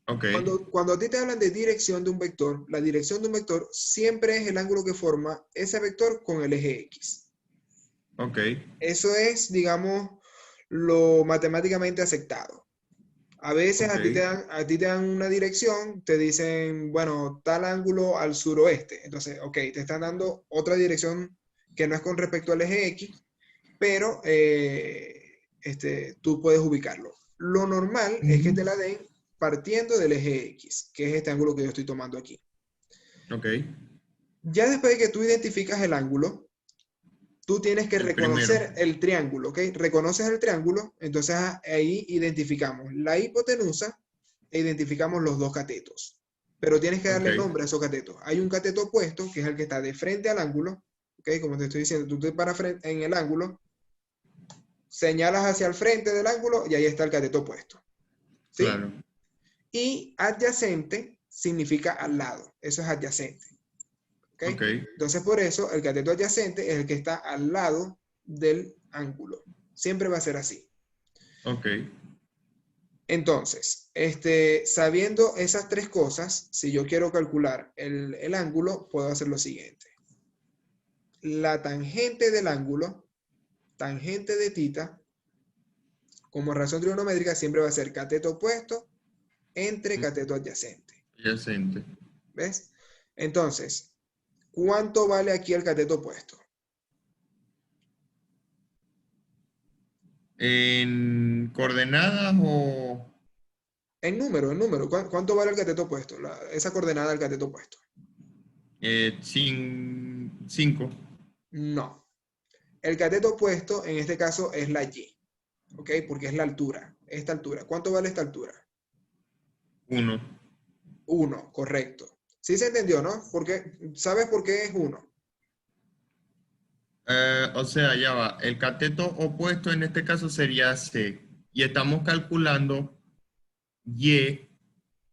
Ok. Cuando a ti te hablan de dirección de un vector, la dirección de un vector siempre es el ángulo que forma ese vector con el eje X. Ok. Eso es, digamos, lo matemáticamente aceptado. A veces Ok. a ti te dan una dirección, te dicen, bueno, tal ángulo al suroeste. Entonces, ok, te están dando otra dirección que no es con respecto al eje X, pero tú puedes ubicarlo. Lo normal es que te la den partiendo del eje X, que es este ángulo que yo estoy tomando aquí. Ok. Ya después de que tú identificas el ángulo, tú tienes que El primero. reconocer el triángulo, ¿ok? Reconoces el triángulo, entonces ahí identificamos la hipotenusa e identificamos los dos catetos. Pero tienes que Ok. darle nombre a esos catetos. Hay un cateto opuesto, que es el que está de frente al ángulo, ¿ok? Como te estoy diciendo, tú te paras en el ángulo, señalas hacia el frente del ángulo y ahí está el cateto opuesto. ¿Sí? Claro. Y adyacente significa al lado. Eso es adyacente. ¿Okay? Ok. Entonces, por eso, el cateto adyacente es el que está al lado del ángulo. Siempre va a ser así. Ok. Entonces, sabiendo esas tres cosas, si yo quiero calcular el ángulo, puedo hacer lo siguiente. La tangente del ángulo, tangente de θ, como razón trigonométrica, siempre va a ser cateto opuesto entre cateto adyacente. Adyacente. ¿Ves? Entonces, ¿cuánto vale aquí el cateto opuesto? ¿En coordenadas o En número, en número. ¿Cuánto vale el cateto opuesto? Esa coordenada del cateto opuesto. sin 5? No. El cateto opuesto en este caso es la Y. ¿Ok? Porque es la altura. Esta altura. ¿Cuánto vale esta altura? 1. 1, correcto. Sí se entendió, ¿no? ¿Sabes por qué es 1? O sea, ya va. El cateto opuesto en este caso sería C. Y estamos calculando Y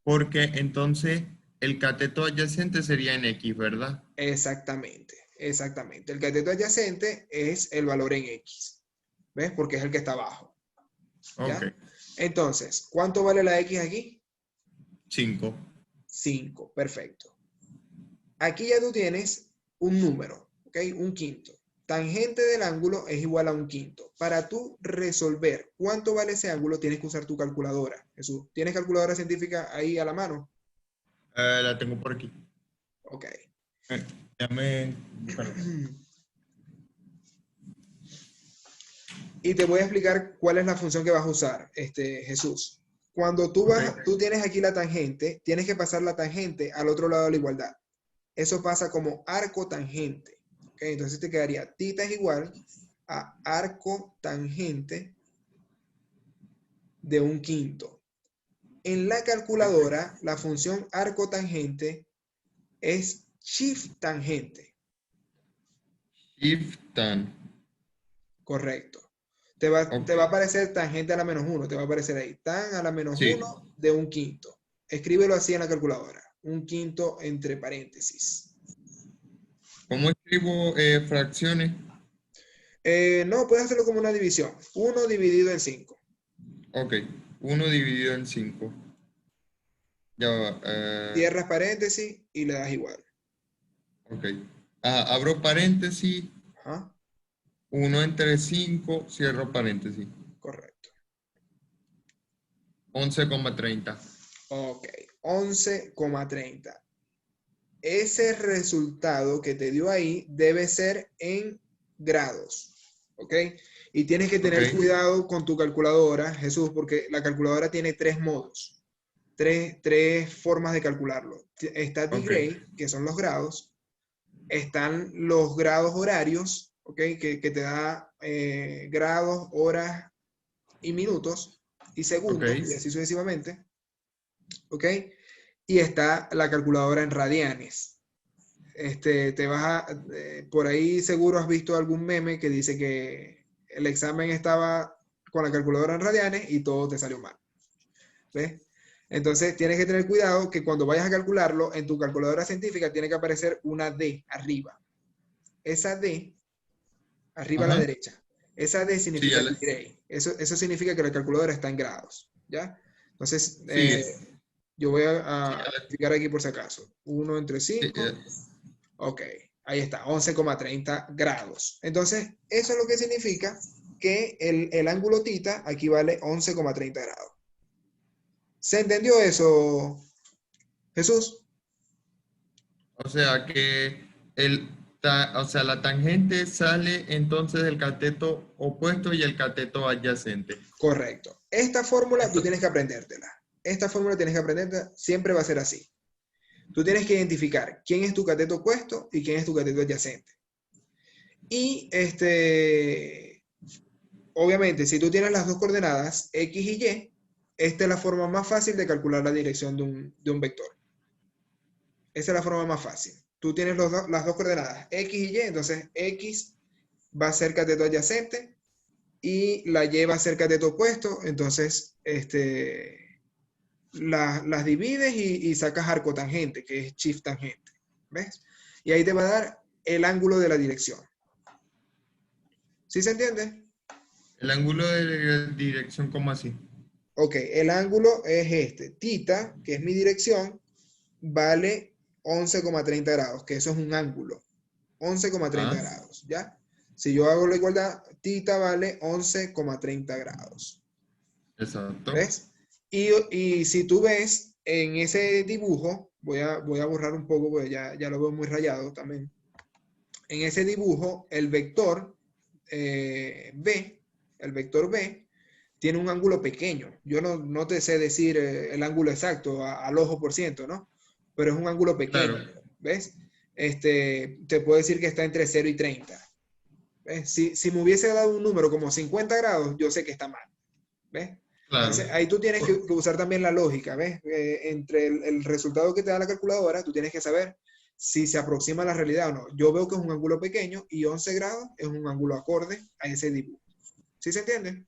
porque entonces el cateto adyacente sería en X, ¿verdad? Exactamente, exactamente. El cateto adyacente es el valor en X. ¿Ves? Porque es el que está abajo. Ok. ¿Ya? Entonces, ¿cuánto vale la X aquí? 5. 5, perfecto. Aquí ya tú tienes un número, ¿ok? Un quinto. tangente del ángulo es igual a 1/5. Para tú resolver cuánto vale ese ángulo, tienes que usar tu calculadora. Jesús, ¿tienes calculadora científica ahí a la mano? La tengo por aquí. Ok. Déjame buscarla. Y te voy a explicar cuál es la función que vas a usar, Jesús. Cuando tú tienes aquí la tangente, tienes que pasar la tangente al otro lado de la igualdad. Eso pasa como arco tangente. ¿Okay? Entonces te quedaría θ es igual a arco tangente de 1/5. En la calculadora, la función arco tangente es shift tangente. Shift tan. Correcto. Te va a aparecer tangente a la -1, te va a aparecer ahí. Tan a la -1 de 1/5. Escríbelo así en la calculadora. 1/5 entre paréntesis. ¿Cómo escribo fracciones? No, puedes hacerlo como una división. 1 dividido en 5. Ok, 1 dividido en 5. Ya va. Cierras paréntesis y le das igual. Ok. Abro paréntesis. Ajá. 1 entre 5, cierro paréntesis. Correcto. 11,30. Ok, 11,30. Ese resultado que te dio ahí debe ser en grados. ¿Ok? Y tienes que tener cuidado con tu calculadora, Jesús, porque la calculadora tiene 3 modos. Tres formas de calcularlo. Está degree, que son los grados. Están los grados horarios, ¿ok? Que te da grados, horas y minutos y segundos, y así sucesivamente. ¿Ok? Y está la calculadora en radianes. Por ahí seguro has visto algún meme que dice que el examen estaba con la calculadora en radianes y todo te salió mal. ¿Ves? Entonces tienes que tener cuidado que cuando vayas a calcularlo, en tu calculadora científica tiene que aparecer una D arriba. Esa D, arriba a la derecha, esa D significa degree. Eso significa que la calculadora está en grados. ¿Ya? Entonces, yo voy a explicar aquí por si acaso. 1 entre 5. Ok, ahí está, 11,30 grados. Entonces, eso es lo que significa que el ángulo θ aquí vale 11,30 grados. ¿Se entendió eso, Jesús? O sea que la tangente sale entonces del cateto opuesto y el cateto adyacente. Correcto. Esta fórmula tú tienes que aprendértela. Esta fórmula tienes que aprendértela, siempre va a ser así. Tú tienes que identificar quién es tu cateto opuesto y quién es tu cateto adyacente. Y obviamente, si tú tienes las dos coordenadas, X y Y, esta es la forma más fácil de calcular la dirección de un vector. Esa es la forma más fácil. Tú tienes las dos coordenadas, X y Y, entonces X va a ser cateto adyacente y la Y va a ser cateto opuesto, entonces las divides y sacas arco tangente, que es shift tangente. ¿Ves? Y ahí te va a dar el ángulo de la dirección. ¿Sí se entiende? El ángulo de dirección, ¿cómo así? Ok, el ángulo es este. Θ, que es mi dirección, vale 11,30 grados, que eso es un ángulo. 11,30 grados, ¿ya? Si yo hago la igualdad, θ vale 11,30 grados. Exacto. ¿Ves? Y si tú ves en ese dibujo, voy a borrar un poco porque ya lo veo muy rayado también. En ese dibujo, el vector B, tiene un ángulo pequeño. Yo no te sé decir el ángulo exacto al ojo por ciento, ¿no? Pero es un ángulo pequeño, ¿ves? Te puedo decir que está entre 0 y 30. ¿Ves? Si me hubiese dado un número como 50 grados, yo sé que está mal, ¿ves? Claro. Entonces, ahí tú tienes que usar también la lógica, ¿ves? Entre el resultado que te da la calculadora, tú tienes que saber si se aproxima a la realidad o no. Yo veo que es un ángulo pequeño y 11 grados es un ángulo acorde a ese dibujo. ¿Sí se entiende?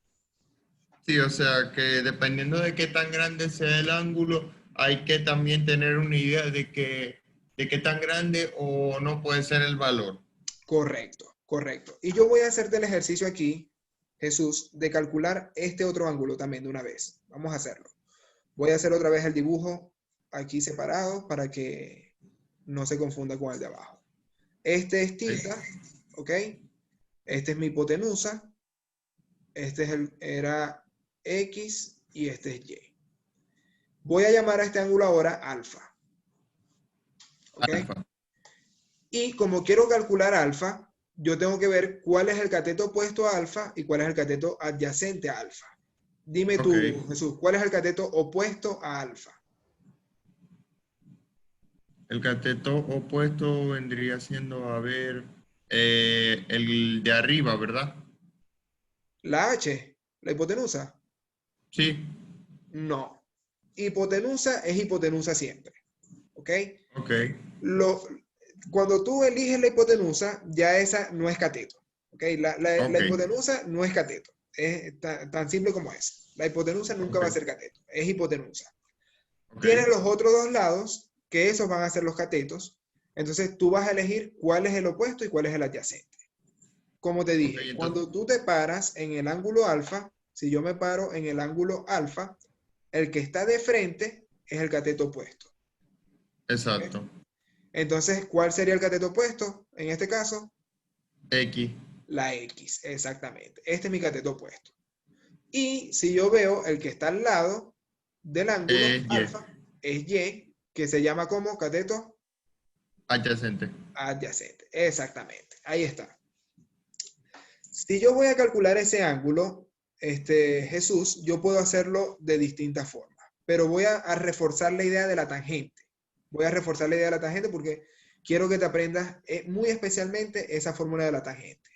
Sí, o sea que dependiendo de qué tan grande sea el ángulo, hay que también tener una idea de qué tan grande o no puede ser el valor. Correcto, correcto. Y yo voy a hacerte el ejercicio aquí, Jesús, de calcular este otro ángulo también de una vez. Vamos a hacerlo. Voy a hacer otra vez el dibujo aquí separado para que no se confunda con el de abajo. Este es θ, ¿ok? Este es mi hipotenusa. Era X y este es Y. Voy a llamar a este ángulo ahora alfa. ¿Ok? Alfa. Y como quiero calcular alfa, yo tengo que ver cuál es el cateto opuesto a alfa y cuál es el cateto adyacente a alfa. Dime tú, Ok. Jesús, ¿cuál es el cateto opuesto a alfa? El cateto opuesto vendría siendo, a ver, el de arriba, ¿verdad? La H, la hipotenusa. Sí. No. Hipotenusa es hipotenusa siempre. ¿Ok? Ok. Lo, cuando tú eliges la hipotenusa, ya esa no es cateto. ¿Ok? La Ok. hipotenusa no es cateto. Es tan simple como es. La hipotenusa nunca va a Ok. ser cateto. Es hipotenusa. Ok. Tienes los otros dos lados, que esos van a ser los catetos. Entonces tú vas a elegir cuál es el opuesto y cuál es el adyacente. Como te Ok. dije, Entonces, cuando tú te paras en el ángulo alfa, si yo me paro en el ángulo alfa, el que está de frente es el cateto opuesto. ¿Ok? exacto. Entonces, ¿cuál sería el cateto opuesto? En este caso, X. la X, exactamente. Este es mi cateto opuesto. Y si yo veo el que está al lado del ángulo Y. alfa, es Y, que se llama como cateto Adyacente. adyacente. Exactamente. Ahí está. Si yo voy a calcular ese ángulo, Jesús, yo puedo hacerlo de distintas formas, pero voy a reforzar la idea de la tangente. Voy a reforzar la idea de la tangente porque quiero que te aprendas muy especialmente esa fórmula de la tangente.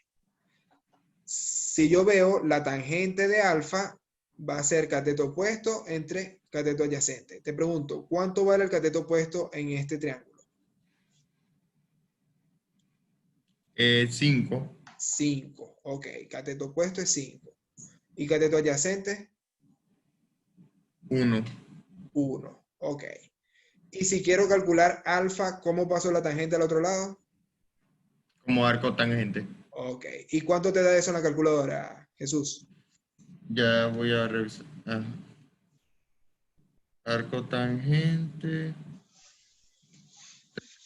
Si yo veo la tangente de alfa, va a ser cateto opuesto entre cateto adyacente. Te pregunto, ¿cuánto vale el cateto opuesto en este triángulo? 5. 5. Ok, cateto opuesto es 5. ¿Y cateto adyacente? 1. 1. Ok. Y si quiero calcular alfa, ¿cómo paso la tangente al otro lado? Como arco tangente. Ok. ¿Y cuánto te da eso en la calculadora, Jesús? Ya voy a revisar. Ah, arco tangente,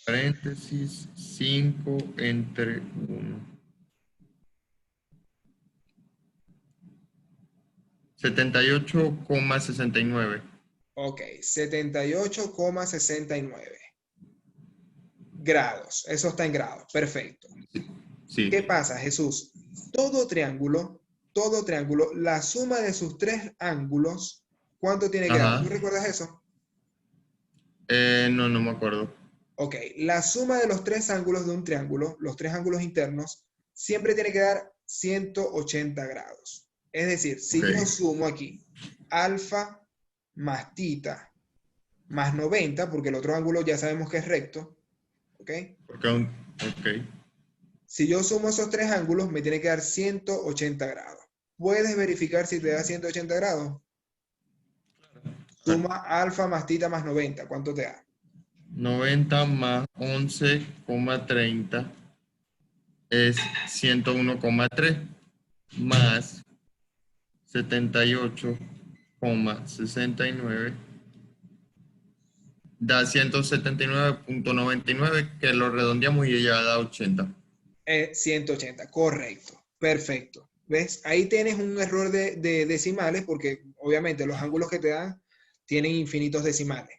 paréntesis, 5 entre 1. 78,69. Ok, 78,69 grados. Eso está en grados. Perfecto. Sí. ¿Qué pasa, Jesús? Todo triángulo, la suma de sus tres ángulos, ¿cuánto tiene que dar? ¿Tú Ajá. recuerdas eso? No, no me acuerdo. Ok, la suma de los tres ángulos de un triángulo, los tres ángulos internos, siempre tiene que dar 180 grados. Es decir, Ok. si yo sumo aquí alfa más tita más 90, porque el otro ángulo ya sabemos que es recto, ¿ok? Porque aún. Ok. Si yo sumo esos tres ángulos, me tiene que dar 180 grados. ¿Puedes verificar si te da 180 grados? Claro. Suma alfa más tita más 90, ¿cuánto te da? 90 más 11,30 es 101,3 más 78,69 da 179,99 que lo redondeamos y ya da 80. 180, correcto, perfecto. ¿Ves? Ahí tienes un error de decimales porque obviamente los ángulos que te dan tienen infinitos decimales.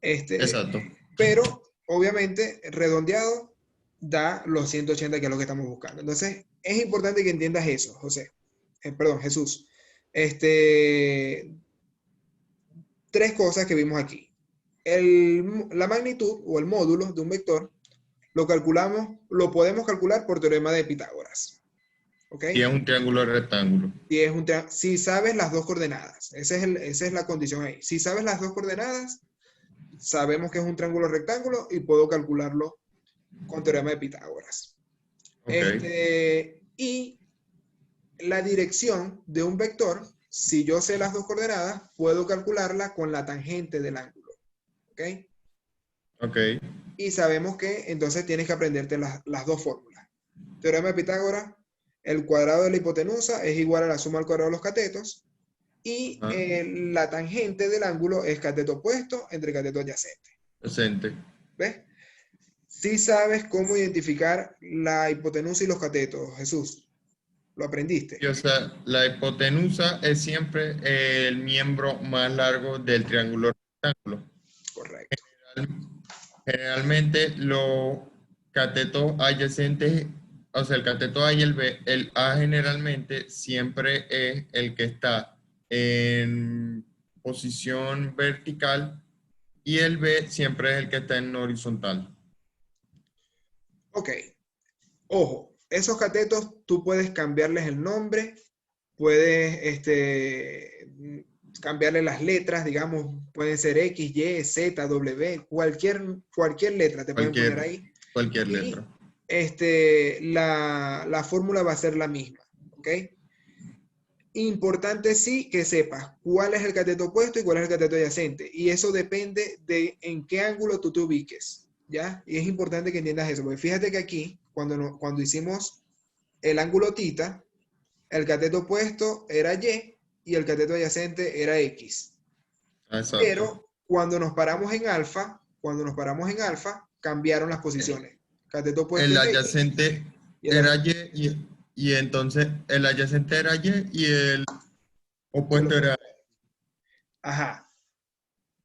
Exacto. Pero obviamente redondeado da los 180 que es lo que estamos buscando. Entonces es importante que entiendas eso, José. Perdón, Jesús. Tres cosas que vimos aquí. La magnitud o el módulo de un vector lo calculamos, lo podemos calcular por teorema de Pitágoras. ¿Ok? Y es un triángulo rectángulo. Si sabes las dos coordenadas, esa es la condición ahí. Si sabes las dos coordenadas, sabemos que es un triángulo rectángulo y puedo calcularlo con teorema de Pitágoras. Ok. Y la dirección de un vector, si yo sé las dos coordenadas, puedo calcularla con la tangente del ángulo. ¿Ok? Ok. Y sabemos que entonces tienes que aprenderte las dos fórmulas. Teorema de Pitágoras, el cuadrado de la hipotenusa es igual a la suma al cuadrado de los catetos y Ah, la tangente del ángulo es cateto opuesto entre cateto adyacente. presente. ¿Ves? Sí sabes cómo identificar la hipotenusa y los catetos, Jesús. ¿Lo aprendiste? Y, o sea, la hipotenusa es siempre el miembro más largo del triángulo rectángulo. Correcto. Generalmente los catetos adyacentes, o sea, el cateto A y el B, el A generalmente siempre es el que está en posición vertical y el B siempre es el que está en horizontal. Ok. Ojo, esos catetos tú puedes cambiarles el nombre, puedes cambiarle las letras, digamos, pueden ser X, Y, Z, W, cualquier letra te pueden poner Cualquier, ahí. cualquier Y letra. la fórmula va a ser la misma, ¿ok? Importante sí que sepas cuál es el cateto opuesto y cuál es el cateto adyacente. Y eso depende de en qué ángulo tú te ubiques, ¿ya? Y es importante que entiendas eso, porque fíjate que aquí, cuando hicimos el ángulo θ, el cateto opuesto era Y y el cateto adyacente era X. Exacto. Pero cuando nos paramos en alfa, cambiaron las posiciones. Cateto opuesto El es X adyacente y el, era y entonces el adyacente era Y y el y el opuesto era. opuesto. Ajá.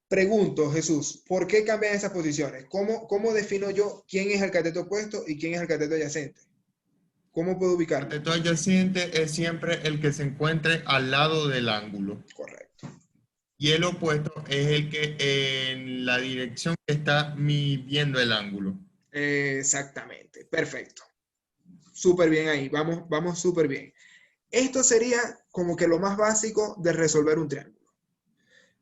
Pregunto, Jesús, ¿por qué cambian esas posiciones? ¿Cómo defino yo quién es el cateto opuesto y quién es el cateto adyacente? ¿Cómo puedo El ubicarlo? cateto adyacente es siempre el que se encuentre al lado del ángulo. Correcto. Y el opuesto es el que en la dirección que está midiendo el ángulo. Exactamente. Perfecto. Súper bien ahí. Vamos súper bien. Esto sería como que lo más básico de resolver un triángulo.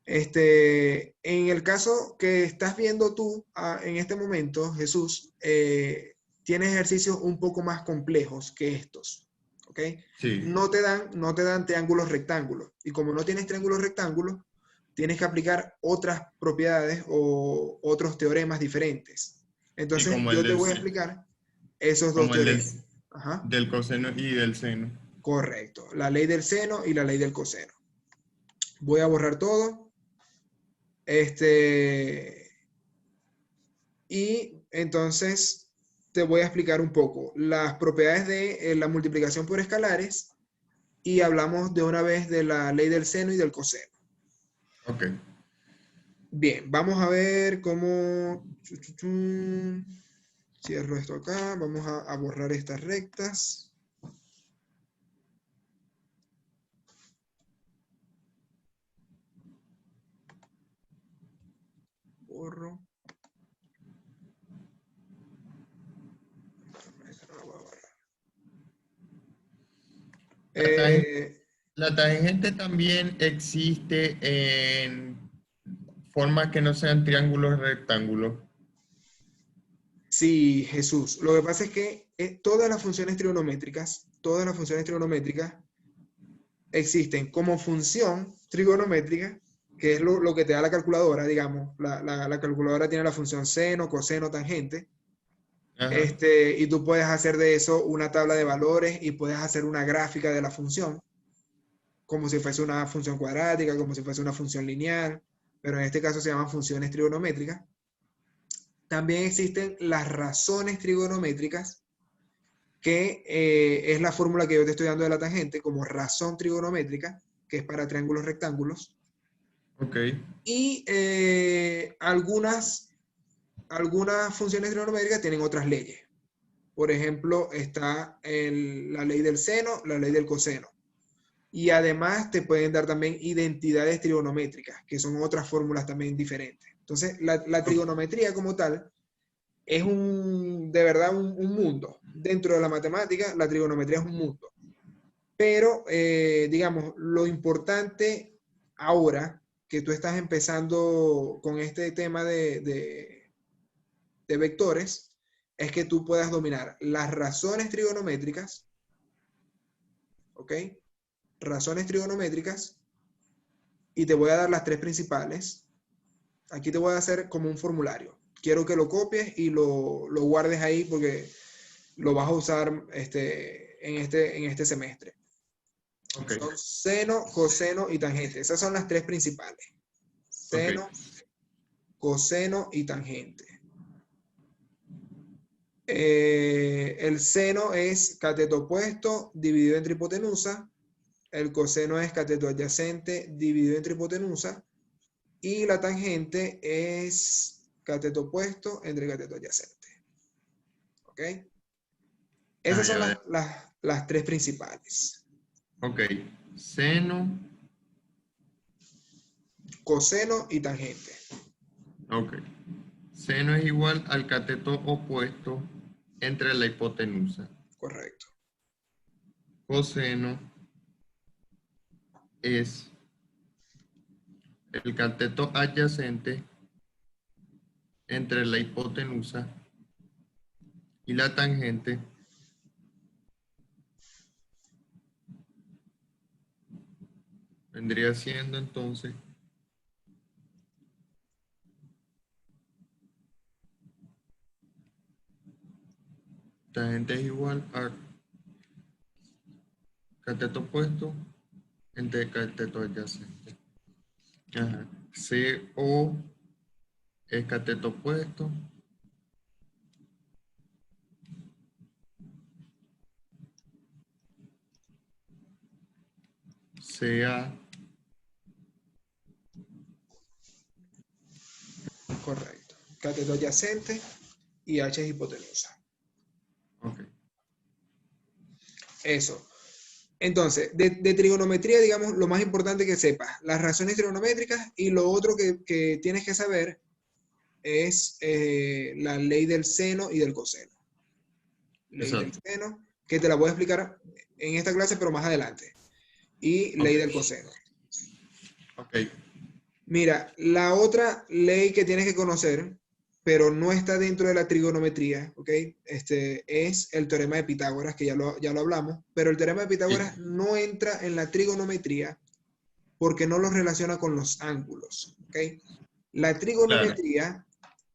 En el caso que estás viendo tú en este momento, Jesús, tienes ejercicios un poco más complejos que estos, ¿ok? Sí. No te dan triángulos rectángulos. Y como no tienes triángulos rectángulos, tienes que aplicar otras propiedades o otros teoremas diferentes. Y Entonces, como el yo te del, voy a explicar esos dos como el del, teoremas. Ajá, del coseno y del seno. correcto. La ley del seno y la ley del coseno. Voy a borrar todo. Este, y entonces te voy a explicar un poco las propiedades de la multiplicación por escalares y hablamos de una vez de la ley del seno y del coseno. Ok. Bien, vamos a ver cómo... Cierro esto acá, vamos a borrar estas rectas. Borro. Esta no la voy a borrar. La tangente, Eh, la tangente también existe en formas que no sean triángulos rectángulos. sí, Jesús. Lo que pasa es que todas las funciones trigonométricas existen como función trigonométrica, que es lo que te da la calculadora, digamos. La calculadora tiene la función seno, coseno, tangente. Ajá. Y tú puedes hacer de eso una tabla de valores y puedes hacer una gráfica de la función, como si fuese una función cuadrática, como si fuese una función lineal, pero en este caso se llaman funciones trigonométricas. También existen las razones trigonométricas, que es la fórmula que yo te estoy dando de la tangente como razón trigonométrica, que es para triángulos rectángulos. Ok. Y algunas funciones trigonométricas tienen otras leyes. Por ejemplo, está la ley del seno, la ley del coseno. Y además te pueden dar también identidades trigonométricas, que son otras fórmulas también diferentes. Entonces, la trigonometría como tal es de verdad un mundo. Dentro de la matemática, la trigonometría es un mundo. Pero, digamos, lo importante ahora que tú estás empezando con este tema de vectores, es que tú puedas dominar las razones trigonométricas, ¿ok? Razones trigonométricas, y te voy a dar las tres principales. Aquí te voy a hacer como un formulario. Quiero que lo copies y lo guardes ahí porque lo vas a usar en este semestre. Ok. Son seno, coseno y tangente. Esas son las tres principales. Ok. Seno, coseno y tangente. El seno es cateto opuesto dividido entre hipotenusa. El coseno es cateto adyacente dividido entre hipotenusa. Y la tangente es cateto opuesto entre cateto adyacente. ¿Ok? Esas son Ya veo. las tres principales. Ok. Seno. Coseno y tangente. Ok. Seno es igual al cateto opuesto entre la hipotenusa. Correcto. Coseno es el cateto adyacente entre la hipotenusa y la tangente vendría siendo entonces tangente es igual a cateto opuesto entre cateto adyacente. Ajá. CO es cateto opuesto. CA. Correcto. Cateto adyacente y H es hipotenusa. Ok. Eso. Entonces, de trigonometría, digamos, lo más importante que sepas, las razones trigonométricas, y lo otro que tienes que saber es la ley del seno y del coseno. Ley del Exacto. seno, que te la voy a explicar en esta clase, pero más adelante. Y Ok. ley del coseno. Ok. Mira, la otra ley que tienes que conocer, pero no está dentro de la trigonometría, ¿ok? Es el teorema de Pitágoras, que ya lo hablamos, pero el teorema de Pitágoras Sí. no entra en la trigonometría porque no lo relaciona con los ángulos, ¿ok? La Claro. trigonometría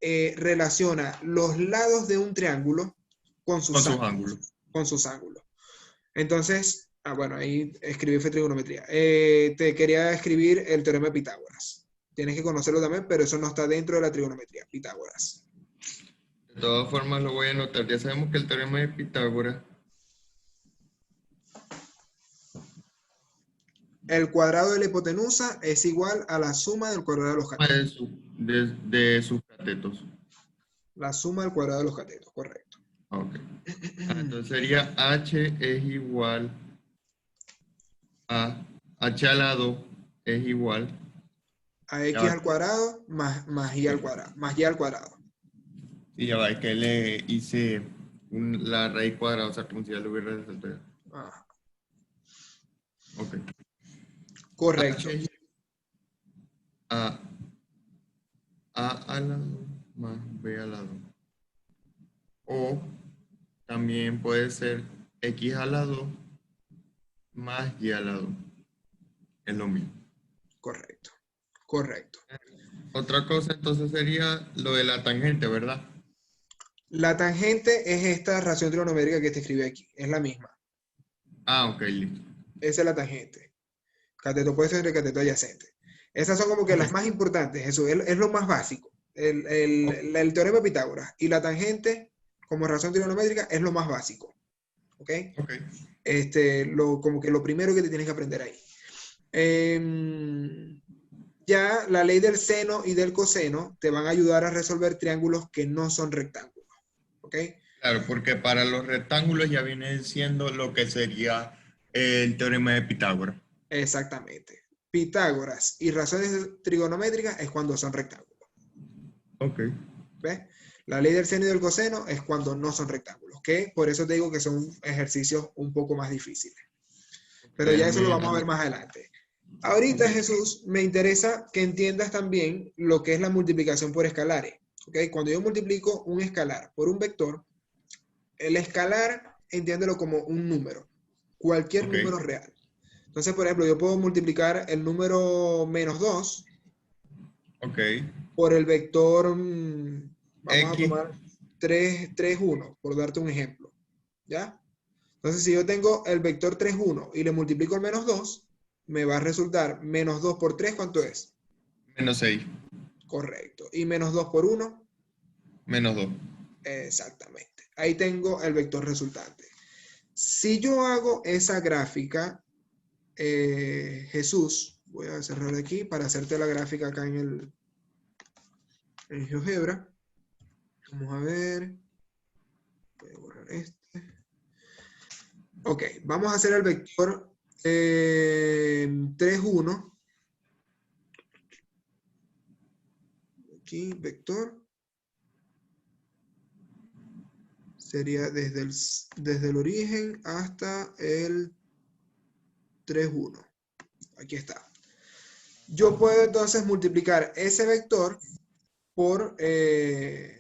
relaciona los lados de un triángulo con Con sus sus ángulos, ángulos. con sus ángulos. Entonces, bueno, ahí escribí fue trigonometría. Te quería escribir el teorema de Pitágoras. Tienes que conocerlo también, pero eso no está dentro de la trigonometría, Pitágoras. De todas formas lo voy a anotar. Ya sabemos que el teorema de Pitágoras El cuadrado de la hipotenusa es igual a la suma del cuadrado de los de, catetos. de sus catetos. La suma del cuadrado de los catetos, correcto. Ok. Entonces sería H es igual a H al lado es igual. A Ya x va, al cuadrado más y al cuadrado, más y al cuadrado. y ya va, es que le hice la raíz cuadrada, o sea, como si ya lo hubiera resuelto ya. Ah, Ok. H correcto. es a A al lado más B al lado. O también puede ser X al lado más Y al lado. Es lo mismo. Correcto. Correcto. Otra cosa entonces sería lo de la tangente, ¿verdad? La tangente es esta ración trigonométrica que te escribí aquí. Es la misma. Ah, ok, listo. Esa es la tangente. Cateto opuesto entre cateto adyacente. Esas son como que Ok, las más importantes. Eso es lo más básico. o- El teorema de Pitágoras y la tangente como razón trigonométrica es lo más básico. ¿Ok? ok. Como que lo primero que te tienes que aprender ahí. Ya la ley del seno y del coseno te van a ayudar a resolver triángulos que no son rectángulos. ¿Ok? Claro, porque para los rectángulos ya viene siendo lo que sería el teorema de Pitágoras. Exactamente. Pitágoras y razones trigonométricas es cuando son rectángulos. Ok. ¿Ves? La ley del seno y del coseno es cuando no son rectángulos, que por eso te digo que son ejercicios un poco más difíciles. Ok, Pero ya eso lo déjame vamos a ver más adelante. Ahorita, ok. Jesús, me interesa que entiendas también lo que es la multiplicación por escalares. ¿Ok? Cuando yo multiplico un escalar por un vector, el escalar, entiéndelo como un número, cualquier Ok. número real. Entonces, por ejemplo, yo puedo multiplicar el número -2 Ok. por el vector, vamos a X tomar 1, por darte un ejemplo. ¿Ya? Entonces, si yo tengo el vector 1 y le multiplico el -2, me va a resultar -2 por 3, ¿cuánto es? menos 6 Correcto. ¿Y -2 por 1? menos 2. Exactamente. ahí tengo el vector resultante. Si yo hago esa gráfica, Jesús, voy a cerrar aquí para hacerte la gráfica acá en GeoGebra. Vamos a ver. Voy a borrar este. Ok, vamos a hacer el vector 3, 1. Aquí, vector. Sería desde el origen hasta el 3, 1. Aquí está. Yo puedo entonces multiplicar ese vector por el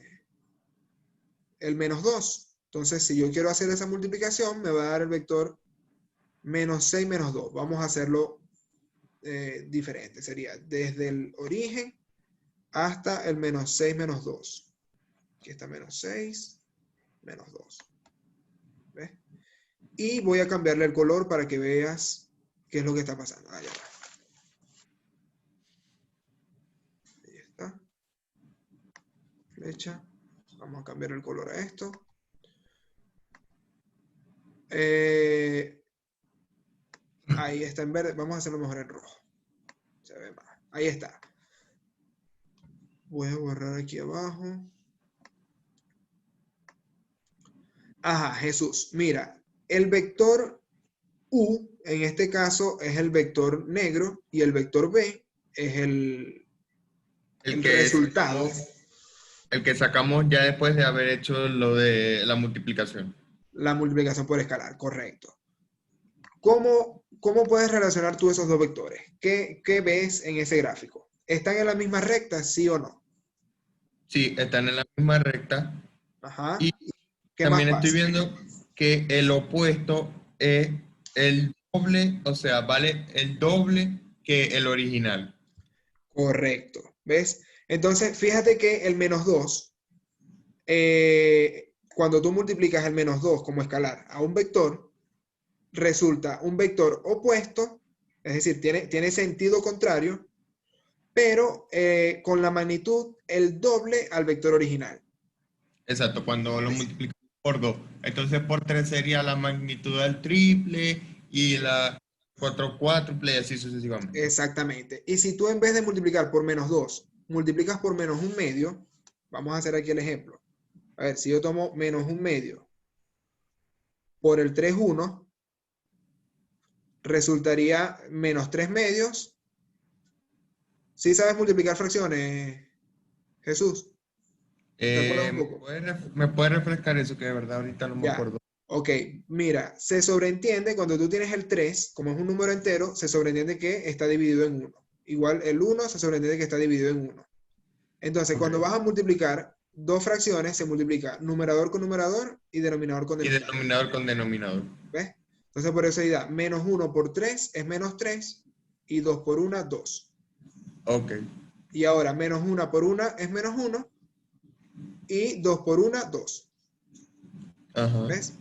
menos 2. Entonces, si yo quiero hacer esa multiplicación, me va a dar el vector menos 6 menos 2. Vamos a hacerlo diferente. Sería desde el origen hasta el menos 6 menos 2. Aquí está menos 6 menos 2. ¿Ves? Y voy a cambiarle el color para que veas qué es lo que está pasando. Allá va. Ahí está. Flecha. Vamos a cambiar el color a esto. Ahí está en verde. Vamos a hacerlo mejor en rojo. Se ve más. Ahí está. Voy a borrar aquí abajo. Ajá, Jesús. Mira, el vector U, en este caso, es el vector negro y el vector B es el resultado. El que sacamos ya después de haber hecho lo de la multiplicación. La multiplicación por escalar, correcto. ¿Cómo puedes relacionar tú esos dos vectores? ¿Qué ves en ese gráfico? ¿Están en la misma recta, sí o no? Sí, están en la misma recta. Ajá. Y ¿Qué más también estoy pasa? viendo que el opuesto es el doble, o sea, vale el doble que el original. Correcto. ¿Ves? Entonces, fíjate que el menos 2, cuando tú multiplicas el menos 2 como escalar a un vector, resulta un vector opuesto, es decir, tiene sentido contrario, pero con la magnitud el doble al vector original. Exacto, cuando lo ¿Ves? multiplicamos por 2. Entonces por 3 sería la magnitud del triple y la 4 cuádruple y así sucesivamente. Exactamente. Y si tú en vez de multiplicar por menos 2, multiplicas por menos un medio, vamos a hacer aquí el ejemplo. A ver, si yo tomo menos un medio por el 3, 1, resultaría menos 3 medios. ¿Sí sabes multiplicar fracciones, Jesús? ¿Te acuerdas un poco? Me puede refrescar eso que de verdad ahorita no me Ya. acuerdo? Ok, mira, se sobreentiende cuando tú tienes el 3, como es un número entero, se sobreentiende que está dividido en 1. Igual el 1 se sobreentiende que está dividido en 1. Entonces, Ok. cuando vas a multiplicar dos fracciones, se multiplica numerador con numerador y denominador con Y denominador. denominador con denominador. ¿Ves? Entonces, por eso ahí da menos 1 por 3 es menos 3 y 2 por 1, 2. Ok. Y ahora, menos 1 por 1 es menos 1 y 2 por 1, 2. Ajá. ¿Ves?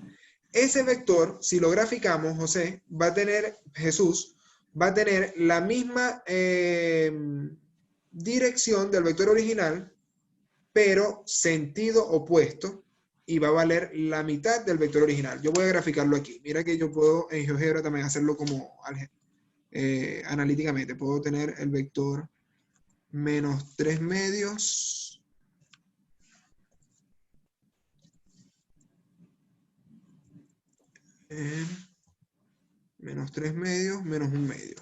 Ese vector, si lo graficamos, José, va a tener, Jesús, va a tener la misma dirección del vector original, pero sentido opuesto, y va a valer la mitad del vector original. Yo voy a graficarlo aquí. Mira que yo puedo en GeoGebra también hacerlo como analíticamente. Puedo tener el vector menos 3 medios en menos 3 medios menos 1 medio.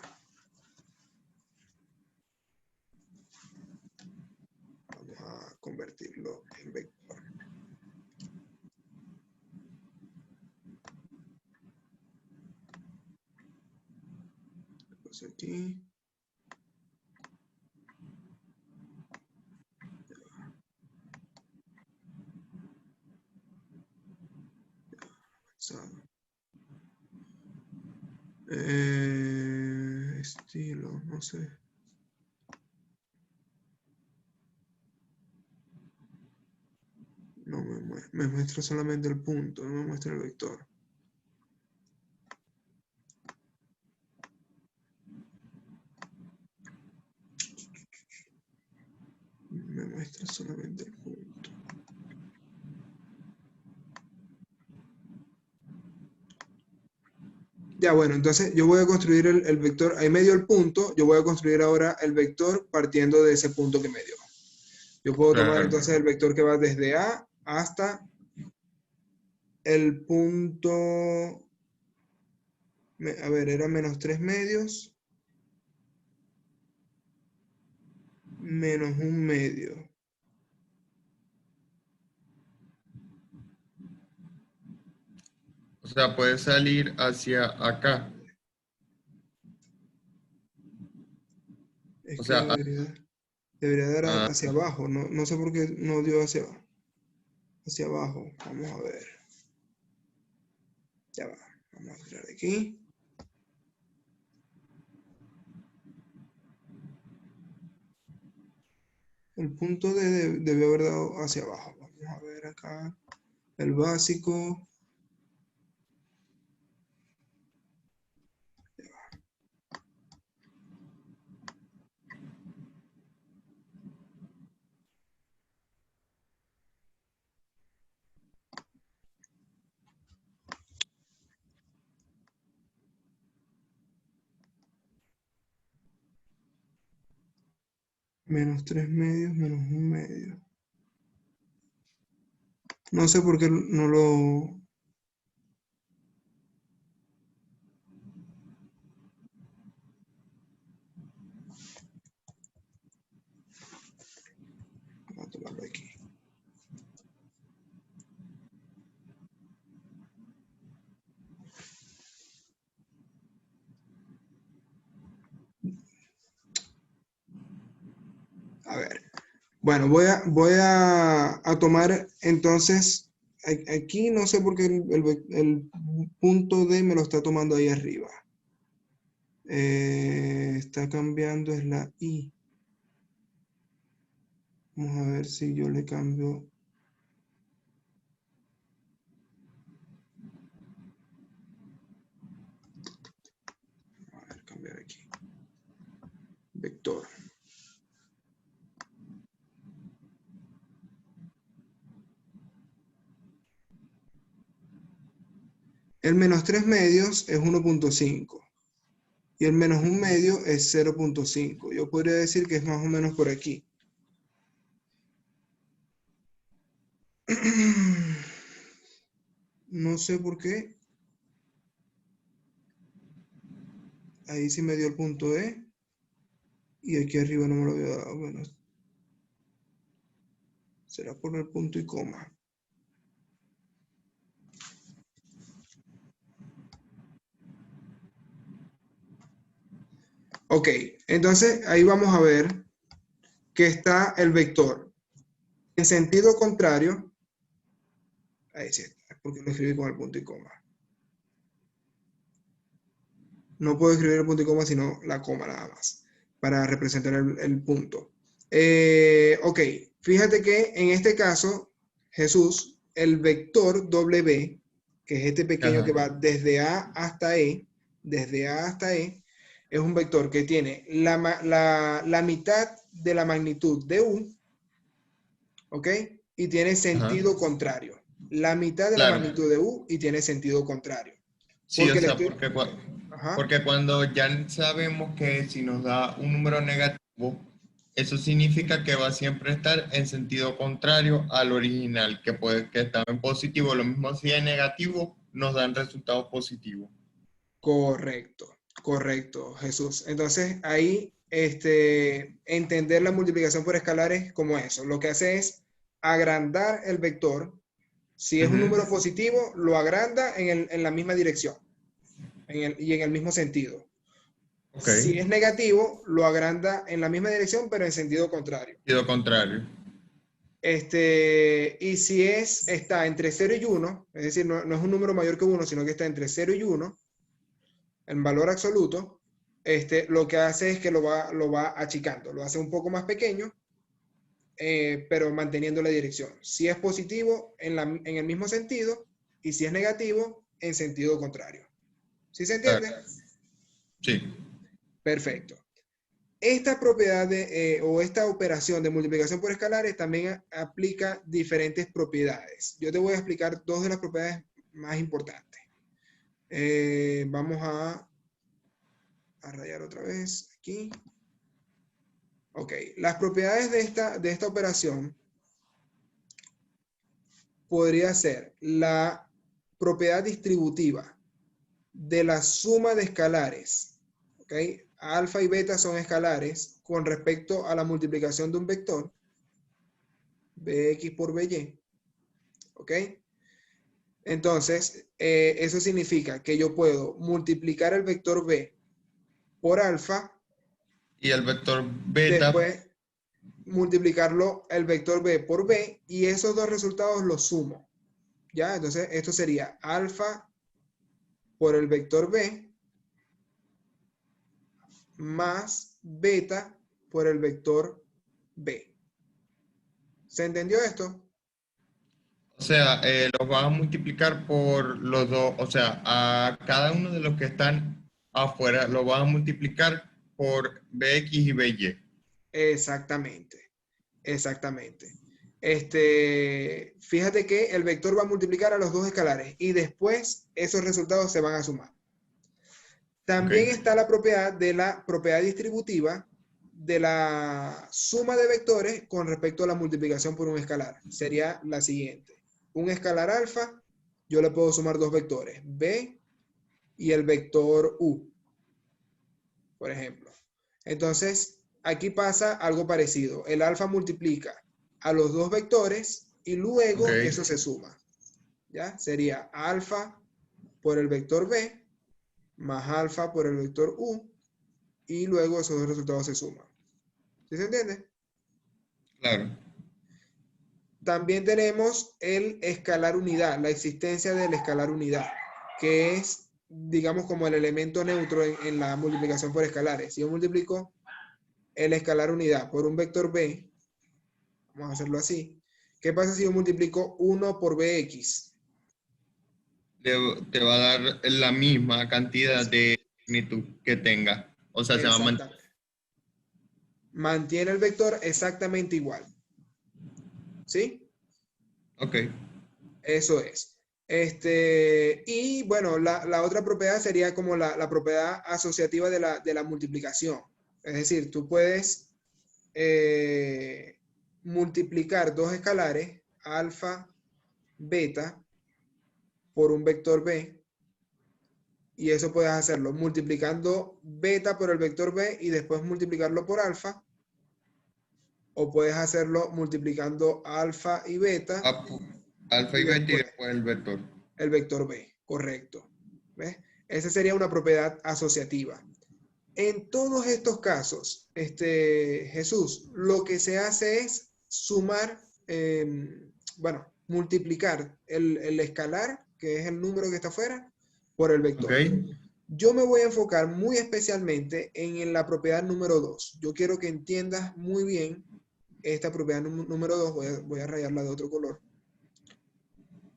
Vamos a convertirlo en vector. Pues aquí. Estilo, no sé. No me muestra solamente el punto, no me muestra el vector. Me muestra solamente el punto. Ya, bueno, entonces yo voy a construir el vector, ahí me dio el punto, yo voy a construir ahora el vector partiendo de ese punto que me dio. Yo puedo tomar Claro. entonces el vector que va desde A hasta el punto, a ver, era menos 3 medios, menos 1 medio. O sea, puede salir hacia acá. Es O que sea, debería dar ah, hacia abajo, no, no sé por qué no dio hacia abajo. Vamos a ver. Ya va, vamos a tirar de aquí. El punto D debe haber dado hacia abajo. Vamos a ver acá. El básico. Menos 3 medios, menos 1 medio. No sé por qué no lo... Vamos a tomarlo aquí. A ver. Bueno, voy a tomar entonces, aquí no sé por qué el punto D me lo está tomando ahí arriba. Está cambiando, es la I. Vamos a ver si yo le cambio. A ver, cambiar aquí. Vector. El menos 3 medios es 1.5 y el menos 1 medio es 0.5. Yo podría decir que es más o menos por aquí. No sé por qué. Ahí sí me dio el punto E. Y aquí arriba no me lo había dado. Bueno, será por el punto y coma. Ok, entonces ahí vamos a ver que está el vector. En sentido contrario, ahí sí está, es porque lo escribí con el punto y coma. No puedo escribir el punto y coma, sino la coma nada más, para representar el punto. Ok, fíjate que en este caso, Jesús, el vector W, que es este pequeño que va desde A hasta E, es un vector que tiene la mitad de la magnitud de U, ¿ok? Y tiene sentido contrario. La mitad de la claro. magnitud de U y tiene sentido contrario. Sí, o Porque le sea, estoy... Ajá. porque cuando ya sabemos que si nos da un número negativo, eso significa que va a siempre estar en sentido contrario al original, que puede que estar en positivo. Lo mismo si es negativo, nos dan resultados positivos. Correcto, correcto, Jesús. Entonces, ahí, entender la multiplicación por escalares como eso. Lo que hace es agrandar el vector. Si es un número positivo, lo agranda en la misma dirección y en el mismo sentido. Ok, Si es negativo, lo agranda en la misma dirección, pero en sentido contrario. sentido contrario. Y si está entre 0 y 1, es decir, no es un número mayor que 1, sino que está entre 0 y 1, en valor absoluto, lo que hace es que lo va achicando, lo hace un poco más pequeño, pero manteniendo la dirección. Si es positivo, en el mismo sentido, y si es negativo, en sentido contrario. ¿Sí se entiende? Sí. Perfecto. Esta propiedad o esta operación de multiplicación por escalares también aplica diferentes propiedades. Yo te voy a explicar dos de las propiedades más importantes. Vamos a rayar otra vez aquí. Ok, las propiedades de esta operación podría ser la propiedad distributiva de la suma de escalares. ¿Ok? Alfa y beta son escalares con respecto a la multiplicación de un vector, bx por by. ¿Ok? Entonces, eso significa que yo puedo multiplicar el vector b por alfa, Y el vector beta, después multiplicarlo el vector b por b, y esos dos resultados los sumo. ¿Ya? Entonces, esto sería alfa por el vector b más beta por el vector b. ¿Se entendió esto? o sea, los vas a multiplicar por los dos, o sea, a cada uno de los que están afuera, lo vas a multiplicar por bx y by. Exactamente, exactamente. Fíjate que el vector va a multiplicar a los dos escalares y después esos resultados se van a sumar. ¿Ok? También está la propiedad de la propiedad distributiva de la suma de vectores con respecto a la multiplicación por un escalar. Sería la siguiente. Un escalar alfa, yo le puedo sumar dos vectores, b y el vector u, por ejemplo. Entonces, aquí pasa algo parecido. El alfa multiplica a los dos vectores y Ok. luego eso se suma. ¿Ya? Sería alfa por el vector b más alfa por el vector u, y luego esos dos resultados se suman. ¿Sí se entiende? Claro. También tenemos el escalar unidad, la existencia del escalar unidad, que es, digamos, como el elemento neutro en la multiplicación por escalares. Si yo multiplico el escalar unidad por un vector b, vamos a hacerlo así, ¿qué pasa si yo multiplico 1 por bx? Te va a dar la misma cantidad Es, de magnitud que tenga. O sea, se va a mantener. exactamente. Mantiene el vector exactamente igual. ¿Sí? Ok. Eso es. Y bueno, la otra propiedad sería como la propiedad asociativa de la multiplicación. Es decir, tú puedes multiplicar dos escalares, alfa, beta, por un vector b, y eso puedes hacerlo multiplicando beta por el vector b y después multiplicarlo por alfa, o puedes hacerlo multiplicando alfa y beta Ah, alfa y y beta y después después el vector. el vector b, correcto. ¿Ves? Esa sería una propiedad asociativa. En todos estos casos, Jesús, lo que se hace es sumar, bueno, multiplicar el escalar, que es el número que está afuera, por el Ok. vector. Yo me voy a enfocar muy especialmente en la propiedad número 2. Yo quiero que entiendas muy bien esta propiedad número 2. Voy a rayarla de otro color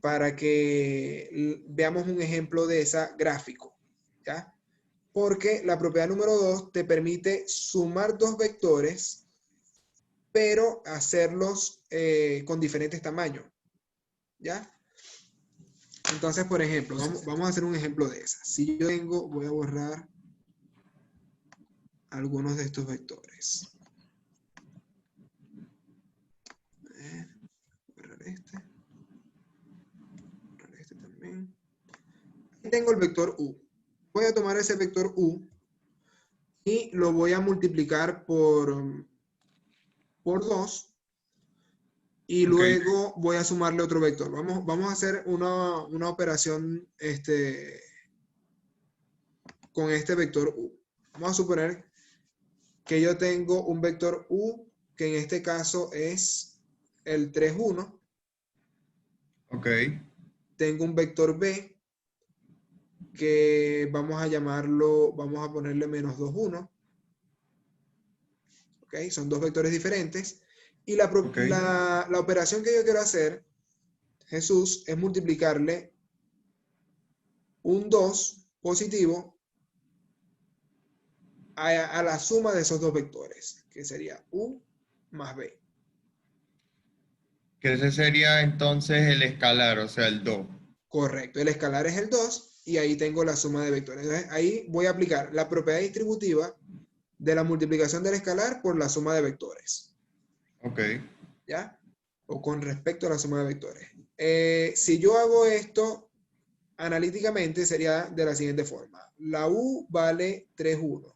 para que veamos un ejemplo de esa gráfico, ¿ya? Porque la propiedad número 2 te permite sumar dos vectores, pero hacerlos con diferentes tamaños, ¿ya? Entonces, por ejemplo, vamos a hacer un ejemplo de esa. Si yo tengo, voy a borrar algunos de estos vectores. Borrar este también. Aquí tengo el vector u. Voy a tomar ese vector u y lo voy a multiplicar por 2 y Ok. luego voy a sumarle otro vector. Vamos a hacer una operación con este vector u. Vamos a suponer que yo tengo un vector u que en este caso es el 3, 1. Ok. Tengo un vector b que vamos a llamarlo, vamos a ponerle menos 2, 1. ¿Ok? Son dos vectores diferentes. Y Ok. la operación que yo quiero hacer, Jesús, es multiplicarle un 2 positivo a la suma de esos dos vectores, que sería u más b. Que ese sería entonces el escalar, o sea, el 2. Correcto. El escalar es el 2 y ahí tengo la suma de vectores. Entonces, ahí voy a aplicar la propiedad distributiva de la multiplicación del escalar por la suma de vectores. Ok. ¿Ya? O con respecto a la suma de vectores. Si yo hago esto analíticamente, sería de la siguiente forma. La U vale 3,1.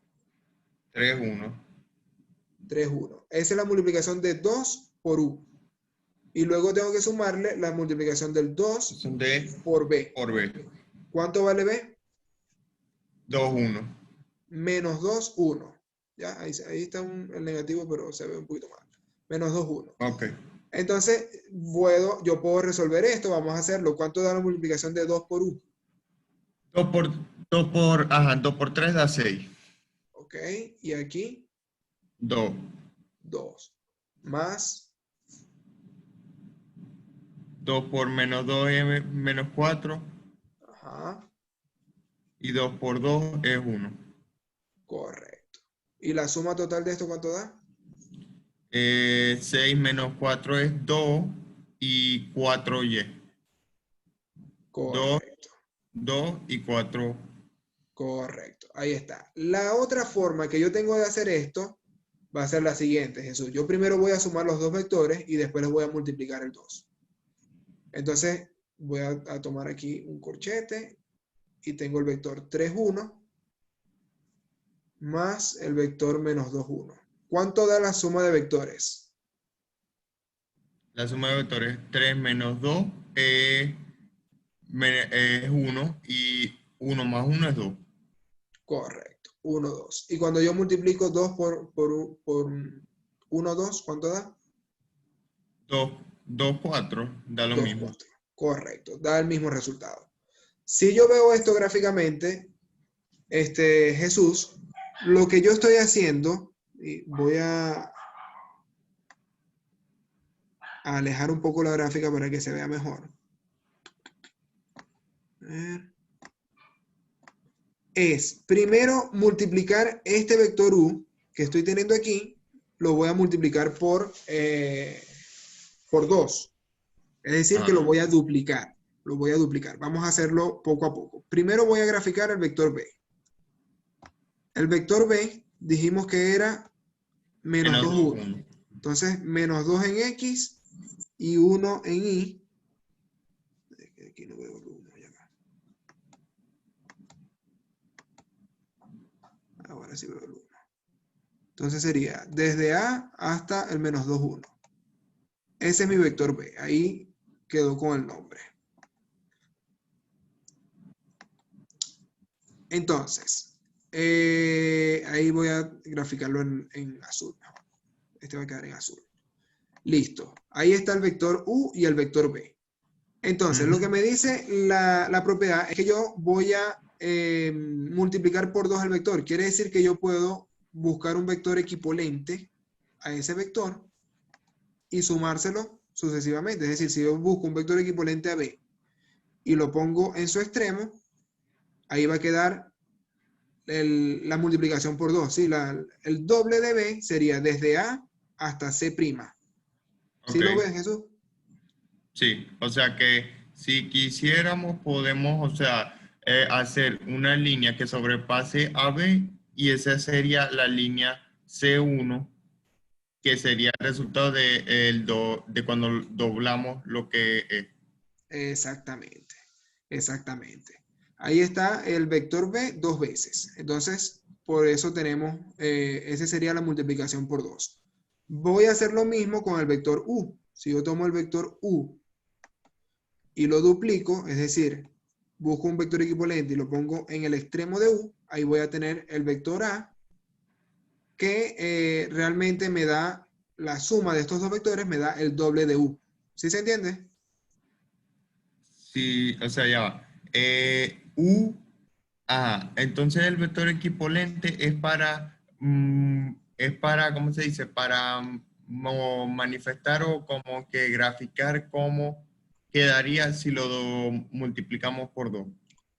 3, 1. 3,1. Esa es la multiplicación de 2 por U. Y luego tengo que sumarle la multiplicación del 2 Son D por B. por B. ¿Cuánto vale B? 2, 1. Menos 2, 1. ¿Ya? Ahí está el negativo, pero se ve un poquito mal. Menos 2, 1. Ok. Entonces, yo puedo resolver esto. Vamos a hacerlo. ¿Cuánto da la multiplicación de 2 por U? 2 por 3 da 6. ¿Ok? Y aquí, 2. 2. Más 2 por menos 2 es menos 4. Ajá, Y 2 por 2 es 1. correcto. ¿Y la suma total de esto cuánto da? 6 menos 4 es 2 y 4y. 2, Correcto, 2 y 4. correcto. Ahí está. La otra forma que yo tengo de hacer esto va a ser la siguiente, Jesús. Yo primero voy a sumar los dos vectores y después les voy a multiplicar el 2. Entonces, voy a tomar aquí un corchete y tengo el vector 3, 1 más el vector menos 2, 1. ¿Cuánto da la suma de vectores? La suma de vectores 3 menos 2 es 1 y 1 más 1 es 2. Correcto, 1, 2. Y cuando yo multiplico 2 por 1, 2, ¿cuánto da? 2, 4 da lo 2, mismo. 4. Correcto, da el mismo resultado. Si yo veo esto gráficamente, Jesús, lo que yo estoy haciendo, y voy a alejar un poco la gráfica para que se vea mejor. A ver. Es primero multiplicar este vector U que estoy teniendo aquí, lo voy a multiplicar por 2. Es decir, que lo voy a duplicar. Lo voy a duplicar. Vamos a hacerlo poco a poco. Primero voy a graficar el vector B. El vector B dijimos que era menos 2, 1. Entonces, menos 2 en X y 1 en Y. Aquí no veo el 1. Ahora sí veo el 1. Entonces sería desde A hasta el menos 2, 1. Ese es mi vector B. Ahí quedó con el nombre. Entonces, ahí voy a graficarlo en azul. Este va a quedar en azul. Listo. Ahí está el vector U y el vector B. Entonces, lo que me dice la propiedad es que yo voy a multiplicar por 2 el vector. Quiere decir que yo puedo buscar un vector equivalente a ese vector y sumárselo sucesivamente. Es decir, si yo busco un vector equivalente a B y lo pongo en su extremo, ahí va a quedar la multiplicación por 2. ¿Sí? El doble de B sería desde A hasta C'. ¿Sí lo ves, Jesús? Sí, o sea que si quisiéramos podemos, o sea, hacer una línea que sobrepase a B y esa sería la línea C1, que sería el resultado de cuando doblamos lo que es. Exactamente, exactamente. Ahí está el vector B 2 veces. Entonces, por eso tenemos, esa sería la multiplicación por 2. Voy a hacer lo mismo con el vector U. Si yo tomo el vector U y lo duplico, es decir, busco un vector equivalente y lo pongo en el extremo de U, ahí voy a tener el vector A, que realmente me da la suma de estos dos vectores, me da el doble de U. ¿Sí se entiende? Sí, o sea, ya va. Entonces el vector equivalente es para, ¿cómo se dice? Para manifestar o como que graficar cómo quedaría si lo multiplicamos por 2.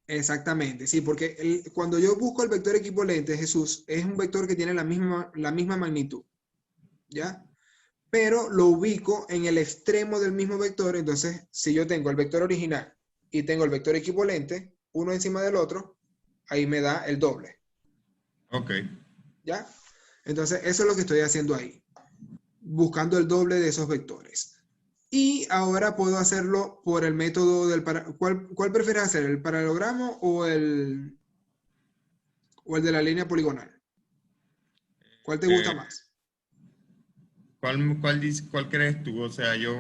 Exactamente, sí, porque cuando yo busco el vector equivalente, Jesús, es un vector que tiene la misma magnitud, ¿ya? Pero lo ubico en el extremo del mismo vector, entonces si yo tengo el vector original y tengo el vector equivalente, uno encima del otro, ahí me da el doble. Ok. ¿Ya? Entonces, eso es lo que estoy haciendo ahí, buscando el doble de esos vectores. Y ahora puedo hacerlo por el método del ¿Cuál prefieres hacer? ¿El paralelogramo o el de la línea poligonal? ¿Cuál te gusta Eh, más? ¿Cuál crees tú? O sea, yo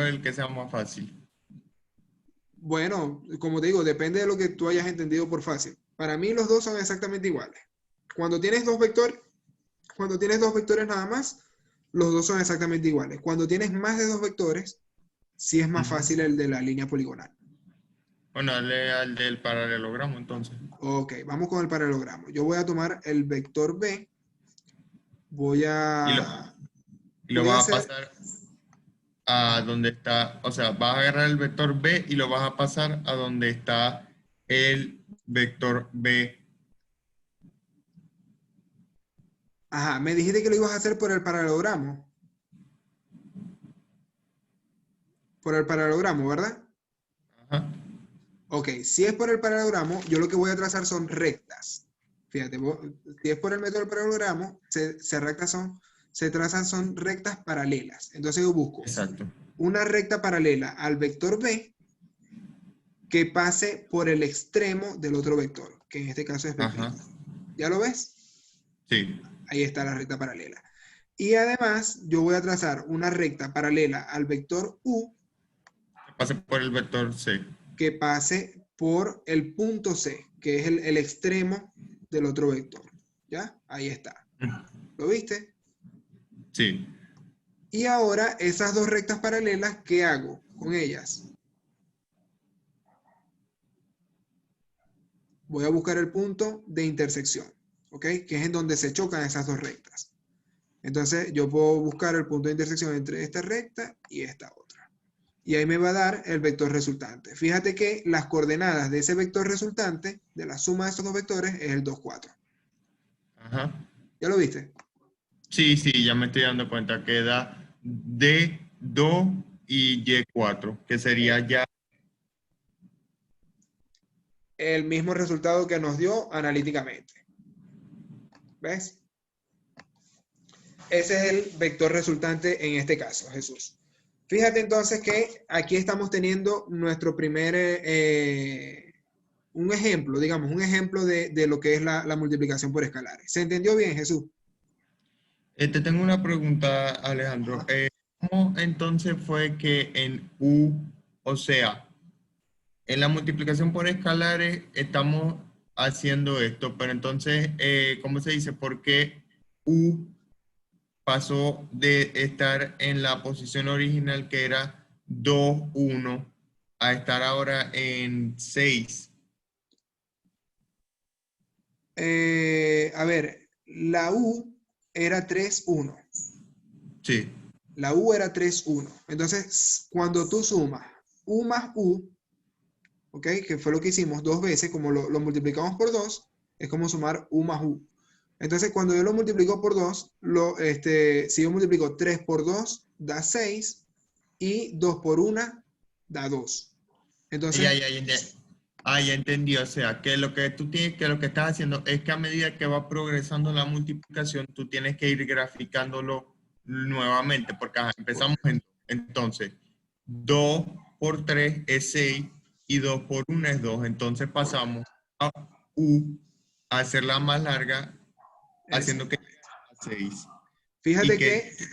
el que sea más fácil. Bueno, como te digo, depende de lo que tú hayas entendido por fácil. Para mí los dos son exactamente iguales. Cuando tienes dos vectores, cuando tienes dos vectores nada más, los dos son exactamente iguales. Cuando tienes más de dos vectores, sí es más Ujú. fácil el de la línea poligonal. Bueno, dale al del paralelogramo entonces. Ok, vamos con el paralelogramo. Yo voy a tomar el vector B, voy Y lo, a, y lo voy a vas a hacer, pasar a donde está, o sea, vas a agarrar el vector B y lo vas a pasar a donde está el vector B. ajá, me dijiste que lo ibas a hacer por el paralelogramo, ¿verdad? Ajá. Ok, si es por el paralelogramo, yo lo que voy a trazar son rectas. Fíjate, si es por el método del paralelogramo, se trazan son rectas paralelas. Entonces yo busco Exacto. una recta paralela al vector B que pase por el extremo del otro vector, que en este caso es B'. Ajá. ¿Ya lo ves? Sí. Ahí está la recta paralela. Y además yo voy a trazar una recta paralela al vector U Pase por el vector C. que pase por el punto C, que es el extremo del otro vector. ¿Ya? Ahí está. ¿Lo viste? Sí. Y ahora esas dos rectas paralelas, ¿qué hago con ellas? Voy a buscar el punto de intersección, ¿ok? Que es en donde se chocan esas dos rectas. Entonces yo puedo buscar el punto de intersección entre esta recta y esta otra. Y ahí me va a dar el vector resultante. Fíjate que las coordenadas de ese vector resultante, de la suma de estos dos vectores, es el 2, 4. Ajá. ¿Ya lo viste? Sí, sí, ya me estoy dando cuenta que da D2 y Y4, que sería Eh, ya. el mismo resultado que nos dio analíticamente. ¿Ves? Ese es el vector resultante en este caso, Jesús. Fíjate entonces que aquí estamos teniendo nuestro primer, un ejemplo, digamos, un ejemplo de lo que es la multiplicación por escalares. ¿Se entendió bien, Jesús? Te tengo una pregunta, Alejandro. Ajá. ¿Cómo entonces fue que en U, o sea, en la multiplicación por escalares estamos haciendo esto, pero entonces, ¿cómo se dice? ¿Por qué U pasó de estar en la posición original que era 2 1 a estar ahora en 6? A ver, la U era 3 1. Sí, La U era 3 1. Entonces, cuando tú sumas U más U, ¿ok? Que fue lo que hicimos dos veces, como lo multiplicamos por 2, es como sumar U más U. Entonces, cuando yo lo multiplico por 2, si yo multiplico 3 por 2, da 6, y 2 por 1 da 2. ya, Entonces, ya, ya, ya. Ya entendí. O sea, que lo que tú tienes, que lo que estás haciendo es que a medida que va progresando la multiplicación, tú tienes que ir graficándolo nuevamente, porque ajá, empezamos entonces, 2 por 3 es 6 y 2 por 1 es 2. Entonces pasamos a U a hacerla más larga, haciendo que exactamente. llegue a 6. Y Fíjate que, que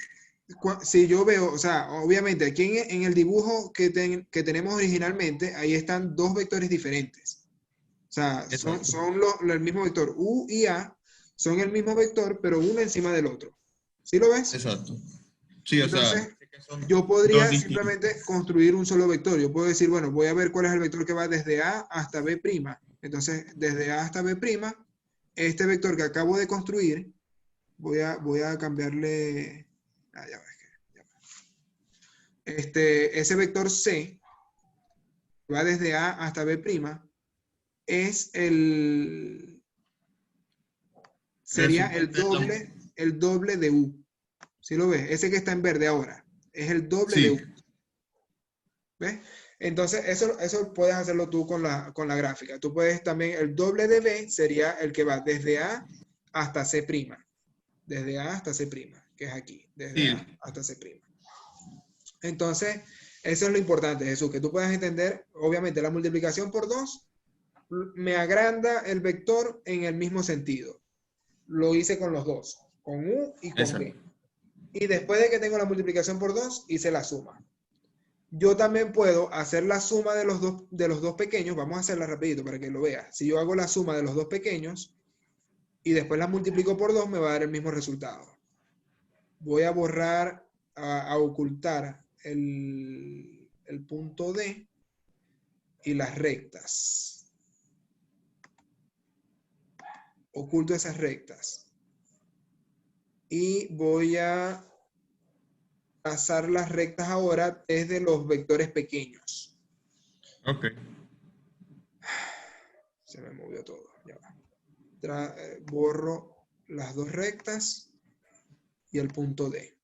si yo veo, o sea, obviamente aquí en el dibujo que tenemos originalmente, ahí están dos vectores diferentes. O sea, exacto, son el mismo vector. U y A son el mismo vector, pero uno encima del otro. ¿Sí lo ves? exacto. Sí, o sea, Entonces, que son yo dos podría distintos. simplemente construir un solo vector. Yo puedo decir, bueno, voy a ver cuál es el vector que va desde A hasta B'. Entonces, desde A hasta B', este vector que acabo de construir, voy a cambiarle. Ya ves que. Ese vector C, que va desde A hasta B', es sería Resultante de la. el doble de U. ¿Sí lo ves? Ese que está en verde ahora es el doble de Sí, U. ¿Ves? Entonces, eso puedes hacerlo tú con la gráfica. Tú puedes también, el doble de B sería el que va desde A hasta C'. Desde A hasta C', que es aquí. Desde Sí, A hasta C'. Entonces, eso es lo importante, Jesús, que tú puedas entender, obviamente, la multiplicación por 2 me agranda el vector en el mismo sentido. Lo hice con los dos, con U y con exacto. B. Y después de que tengo la multiplicación por 2, hice la suma. Yo también puedo hacer la suma de los dos pequeños. Vamos a hacerla rapidito para que lo veas. Si yo hago la suma de los dos pequeños y después la multiplico por 2, me va a dar el mismo resultado. Voy a borrar, a ocultar el punto D y las rectas. Oculto esas rectas. Y voy a trazar las rectas ahora desde los vectores pequeños. Ok. Se me movió todo. Ya va. Borro las dos rectas y el punto D.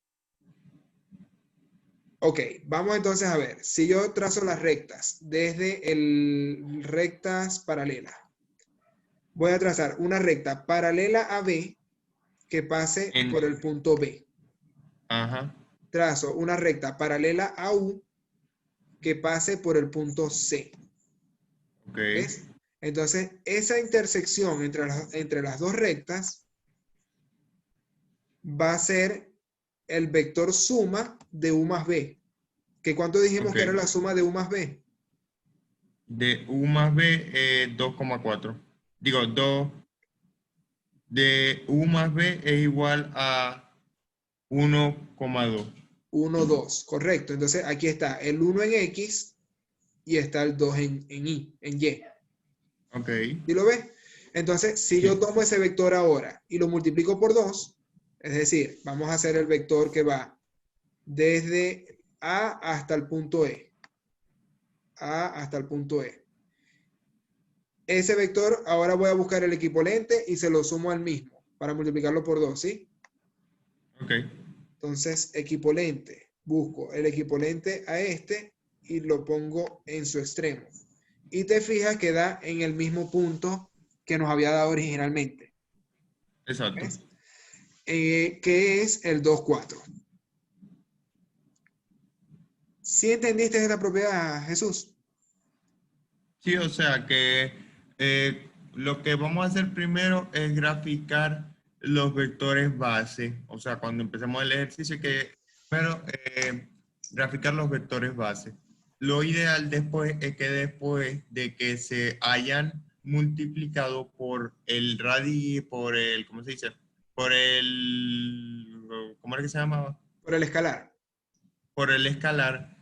Ok, vamos entonces a ver. Si yo trazo las rectas desde el rectas paralelas, voy a trazar una recta paralela a B que pase En, por el punto B. ajá. Trazo una recta paralela a U que pase por el punto C. Ok. ¿Ves? Entonces, esa intersección entre las dos rectas va a ser el vector suma de U más B. ¿Que cuánto dijimos Ok. que era la suma de U más B? De U más B, 2,4. Digo, 2. De U más B es igual a 1,2. 1, 2, correcto. Entonces, aquí está el 1 en X y está el 2 en Y. Ok. ¿Sí lo ves? Entonces, si yo Sí. tomo ese vector ahora y lo multiplico por 2, es decir, vamos a hacer el vector que va desde A hasta el punto E. A hasta el punto E. Ese vector, ahora voy a buscar el equivalente y se lo sumo al mismo para multiplicarlo por 2, ¿sí? Ok. Entonces, equivalente. Busco el equivalente a este y lo pongo en su extremo. Y te fijas que da en el mismo punto que nos había dado originalmente. Exacto. ¿Ves? Que es el 2, 4. ¿Sí entendiste esta propiedad, Jesús? Sí, o sea que lo que vamos a hacer primero es graficar los vectores base. O sea, cuando empecemos el ejercicio, que primero graficar los vectores base. Lo ideal después es que después de que se hayan multiplicado por el por el, ¿cómo se dice? Por el, ¿cómo era que se llamaba? Por el escalar. Por el escalar,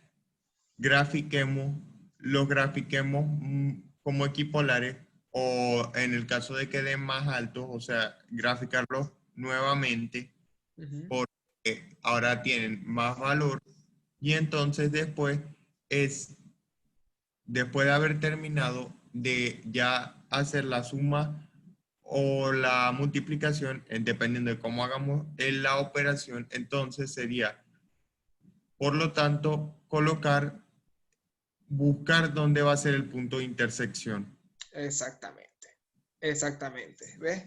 grafiquemos, los grafiquemos como equipolares o en el caso de que den más altos, o sea, graficarlos nuevamente Ujú. porque ahora tienen más valor y entonces después es, después de haber terminado de ya hacer la suma o la multiplicación, dependiendo de cómo hagamos la operación, entonces sería, por lo tanto, buscar dónde va a ser el punto de intersección. Exactamente. Exactamente. ¿Ves?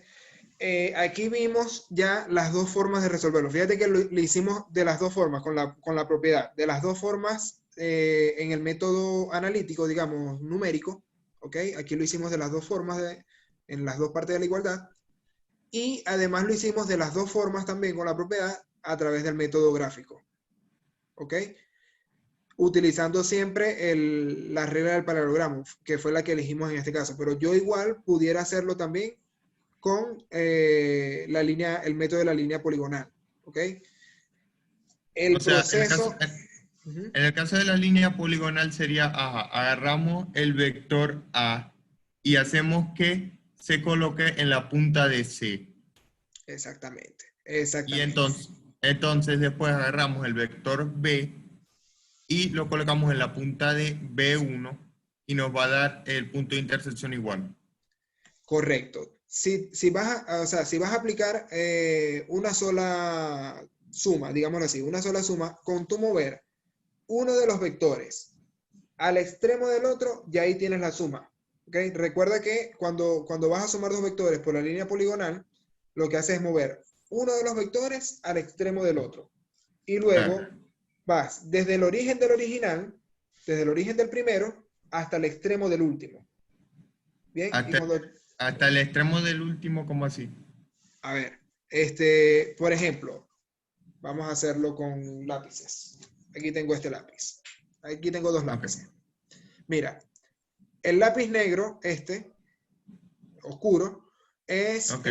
Aquí vimos ya las dos formas de resolverlo. Fíjate que lo hicimos de las dos formas, con la propiedad. De las dos formas en el método analítico, digamos, numérico. ¿Ok? Aquí lo hicimos de las dos formas, en las dos partes de la igualdad. Y además lo hicimos de las dos formas también con la propiedad a través del método gráfico. ¿Ok? Utilizando siempre la regla del paralelogramo, que fue la que elegimos en este caso. Pero yo igual pudiera hacerlo también con el método de la línea poligonal. ¿Ok? O El sea, proceso... en el caso de la línea poligonal sería, ajá, agarramos el vector A y hacemos que se coloque en la punta de C. Exactamente, Y exactamente. entonces después agarramos el vector B y lo colocamos en la punta de B1 y nos va a dar el punto de intersección igual. Correcto. Si o sea, si vas a aplicar una sola suma, digámoslo así, una sola suma, con tu mover uno de los vectores al extremo del otro, ya ahí tienes la suma. ¿Okay? Recuerda que cuando vas a sumar dos vectores por la línea poligonal, lo que haces es mover uno de los vectores al extremo del otro. Y luego Claro. vas desde el origen del original, desde el origen del primero, hasta el extremo del último. Bien, y Hasta, cuando, hasta el extremo del último, ¿cómo así? a ver, por ejemplo, vamos a hacerlo con lápices. Aquí tengo este lápiz. Aquí tengo dos Ok, lápices. Mira, el lápiz negro, oscuro, es ok,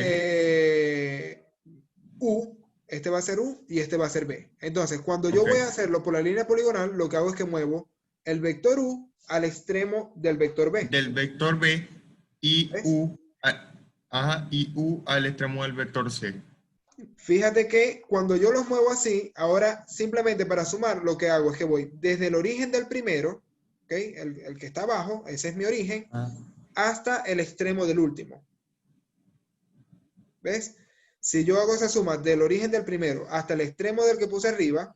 U, este va a ser U y este va a ser B. Entonces, cuando yo ok. voy a hacerlo por la línea poligonal, lo que hago es que muevo el vector U al extremo del vector B. Del vector B y ¿Ves? U, ajá, y U al extremo del vector C. Fíjate que cuando yo los muevo así, ahora simplemente para sumar, lo que hago es que voy desde el origen del primero, ¿okay? El que está abajo, ese es mi origen, Ah, hasta el extremo del último. ¿Ves? Si yo hago esa suma del origen del primero hasta el extremo del que puse arriba,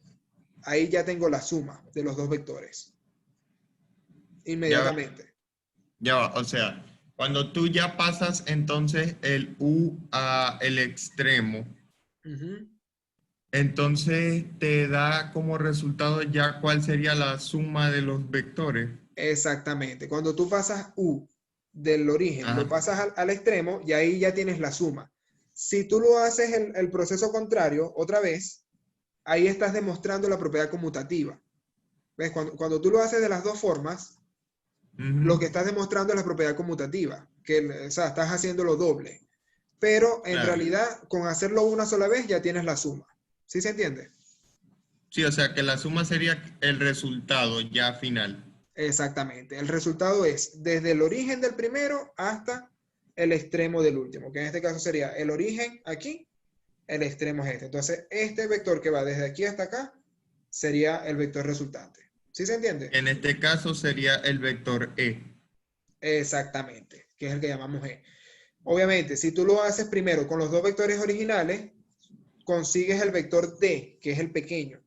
ahí ya tengo la suma de los dos vectores. ya, Inmediatamente. ya va, o sea, cuando tú ya pasas entonces el U a el extremo, Ujú. entonces te da como resultado ya cuál sería la suma de los vectores. Exactamente. Cuando tú pasas U del origen, lo Ajá. pasas al extremo y ahí ya tienes la suma. Si tú lo haces el proceso contrario, otra vez, ahí estás demostrando la propiedad conmutativa. ¿Ves? Cuando tú lo haces de las dos formas, lo Ujú. que estás demostrando es la propiedad conmutativa, que, o sea, estás haciéndolo doble. Pero en Claro. realidad, con hacerlo una sola vez, ya tienes la suma. ¿Sí se entiende? Sí, o sea que la suma sería el resultado ya final. Exactamente. El resultado es desde el origen del primero hasta el extremo del último, que en este caso sería el origen aquí, el extremo es este. Entonces, este vector que va desde aquí hasta acá sería el vector resultante. ¿Sí se entiende? En este caso sería el vector E. Exactamente, que es el que llamamos E. Obviamente, si tú lo haces primero con los dos vectores originales, consigues el vector D, que es el pequeño,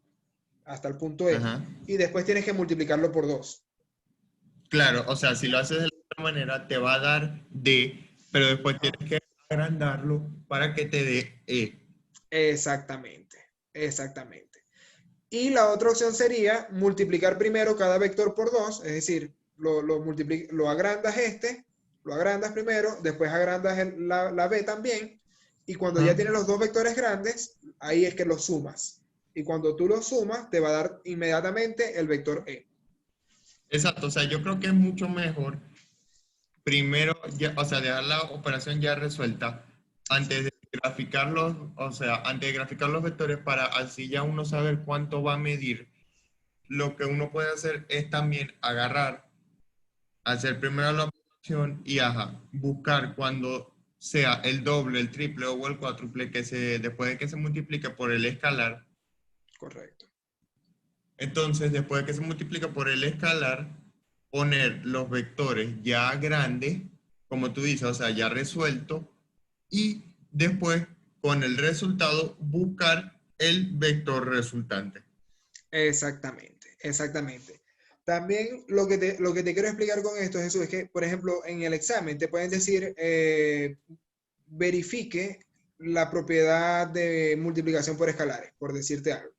hasta el punto E, Ajá. y después tienes que multiplicarlo por 2. Claro, o sea, si lo haces de la otra manera, te va a dar D, pero después tienes que agrandarlo para que te dé E. Exactamente, exactamente. Y la otra opción sería multiplicar primero cada vector por 2, es decir, lo agrandas lo agrandas primero, después agrandas la B también, y cuando ya Ajá. tienes los dos vectores grandes, ahí es que los sumas. Y cuando tú los sumas, te va a dar inmediatamente el vector E. Exacto, o sea, yo creo que es mucho mejor primero, ya, o sea, dejar la operación ya resuelta antes de graficarlos, o sea, antes de graficar los vectores para así ya uno saber cuánto va a medir. Lo que uno puede hacer es también agarrar, hacer primero la operación y ajá, buscar cuando sea el doble, el triple o el cuádruple que después de que se multiplique por el escalar. Correcto. Entonces, después de que se multiplica por el escalar, poner los vectores ya grandes, como tú dices, o sea, ya resuelto, y después, con el resultado, buscar el vector resultante. Exactamente, exactamente. También lo que te quiero explicar con esto, Jesús, es que, por ejemplo, en el examen te pueden decir, verifique la propiedad de multiplicación por escalares, por decirte algo.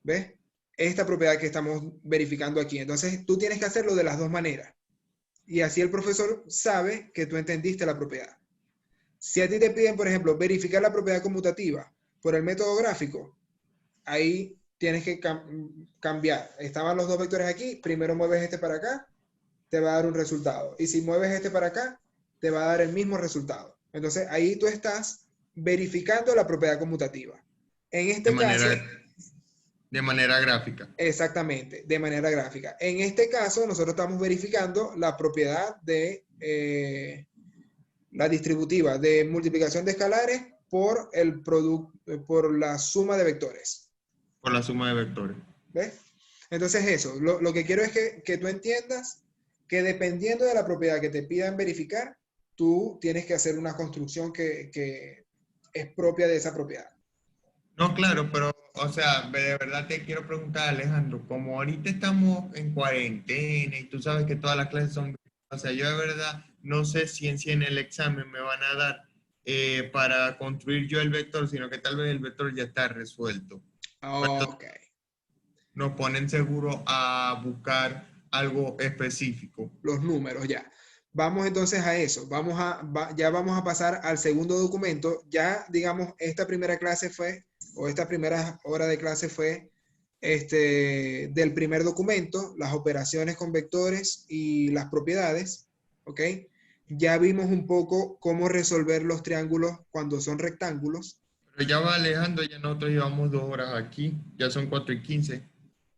¿Ves? Esta propiedad que estamos verificando aquí. Entonces, tú tienes que hacerlo de las dos maneras. Y así el profesor sabe que tú entendiste la propiedad. Si a ti te piden, por ejemplo, verificar la propiedad conmutativa por el método gráfico, ahí tienes que cambiar. Estaban los dos vectores aquí, primero mueves este para acá, te va a dar un resultado. Y si mueves este para acá, te va a dar el mismo resultado. Entonces ahí tú estás verificando la propiedad conmutativa. En De este caso, manera, de manera gráfica. exactamente, de manera gráfica. En este caso, nosotros estamos verificando la propiedad de la distributiva de multiplicación de escalares por el producto, por la suma de vectores. Por la suma de vectores. ¿Ves? Entonces eso, lo que quiero es que tú entiendas que dependiendo de la propiedad que te pidan verificar, tú tienes que hacer una construcción que es propia de esa propiedad. No, claro, pero, o sea, de verdad te quiero preguntar, Alejandro, como ahorita estamos en cuarentena y tú sabes que todas las clases son, o sea, yo de verdad no sé si en el examen me van a dar para construir yo el vector, sino que tal vez el vector ya está resuelto. Ok, Nos ponen seguro a buscar algo específico. los números ya. Vamos entonces a eso. Ya vamos a pasar al segundo documento. Ya, digamos, esta primera clase fue, o esta primera hora de clase fue del primer documento, las operaciones con vectores y las propiedades. ¿Ok? Ya vimos un poco cómo resolver los triángulos cuando son rectángulos. Pero ya va Alejandro, ya nosotros llevamos 2 horas aquí, ya son 4:15.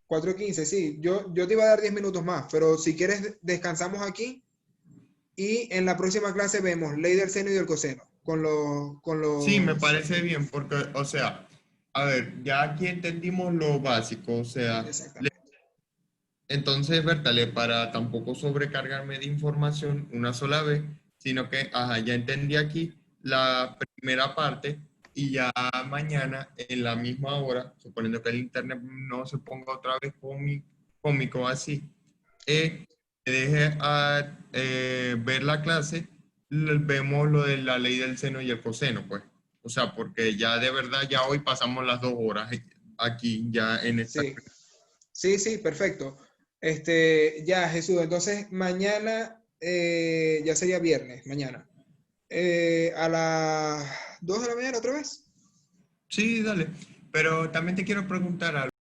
4:15, sí. Yo te iba a dar 10 minutos más, pero si quieres, descansamos aquí y en la próxima clase vemos ley del seno y del coseno con Sí, me los... parece bien, porque, o sea, a ver, ya aquí entendimos lo básico, o sea, Exactamente. entonces, Bertale, para tampoco sobrecargarme de información una sola vez, sino que, ajá, ya entendí aquí la primera parte y ya mañana en la misma hora, suponiendo que el internet no se ponga otra vez cómico así, me deje ver la clase, vemos lo de la ley del seno y el coseno, pues. O sea, porque ya de verdad, ya hoy pasamos las 2 horas aquí, ya en esta. Sí, sí, sí, perfecto. Ya, Jesús, entonces mañana, ya sería viernes, mañana, a las 2 de la mañana otra vez. Sí, dale. Pero también te quiero preguntar algo.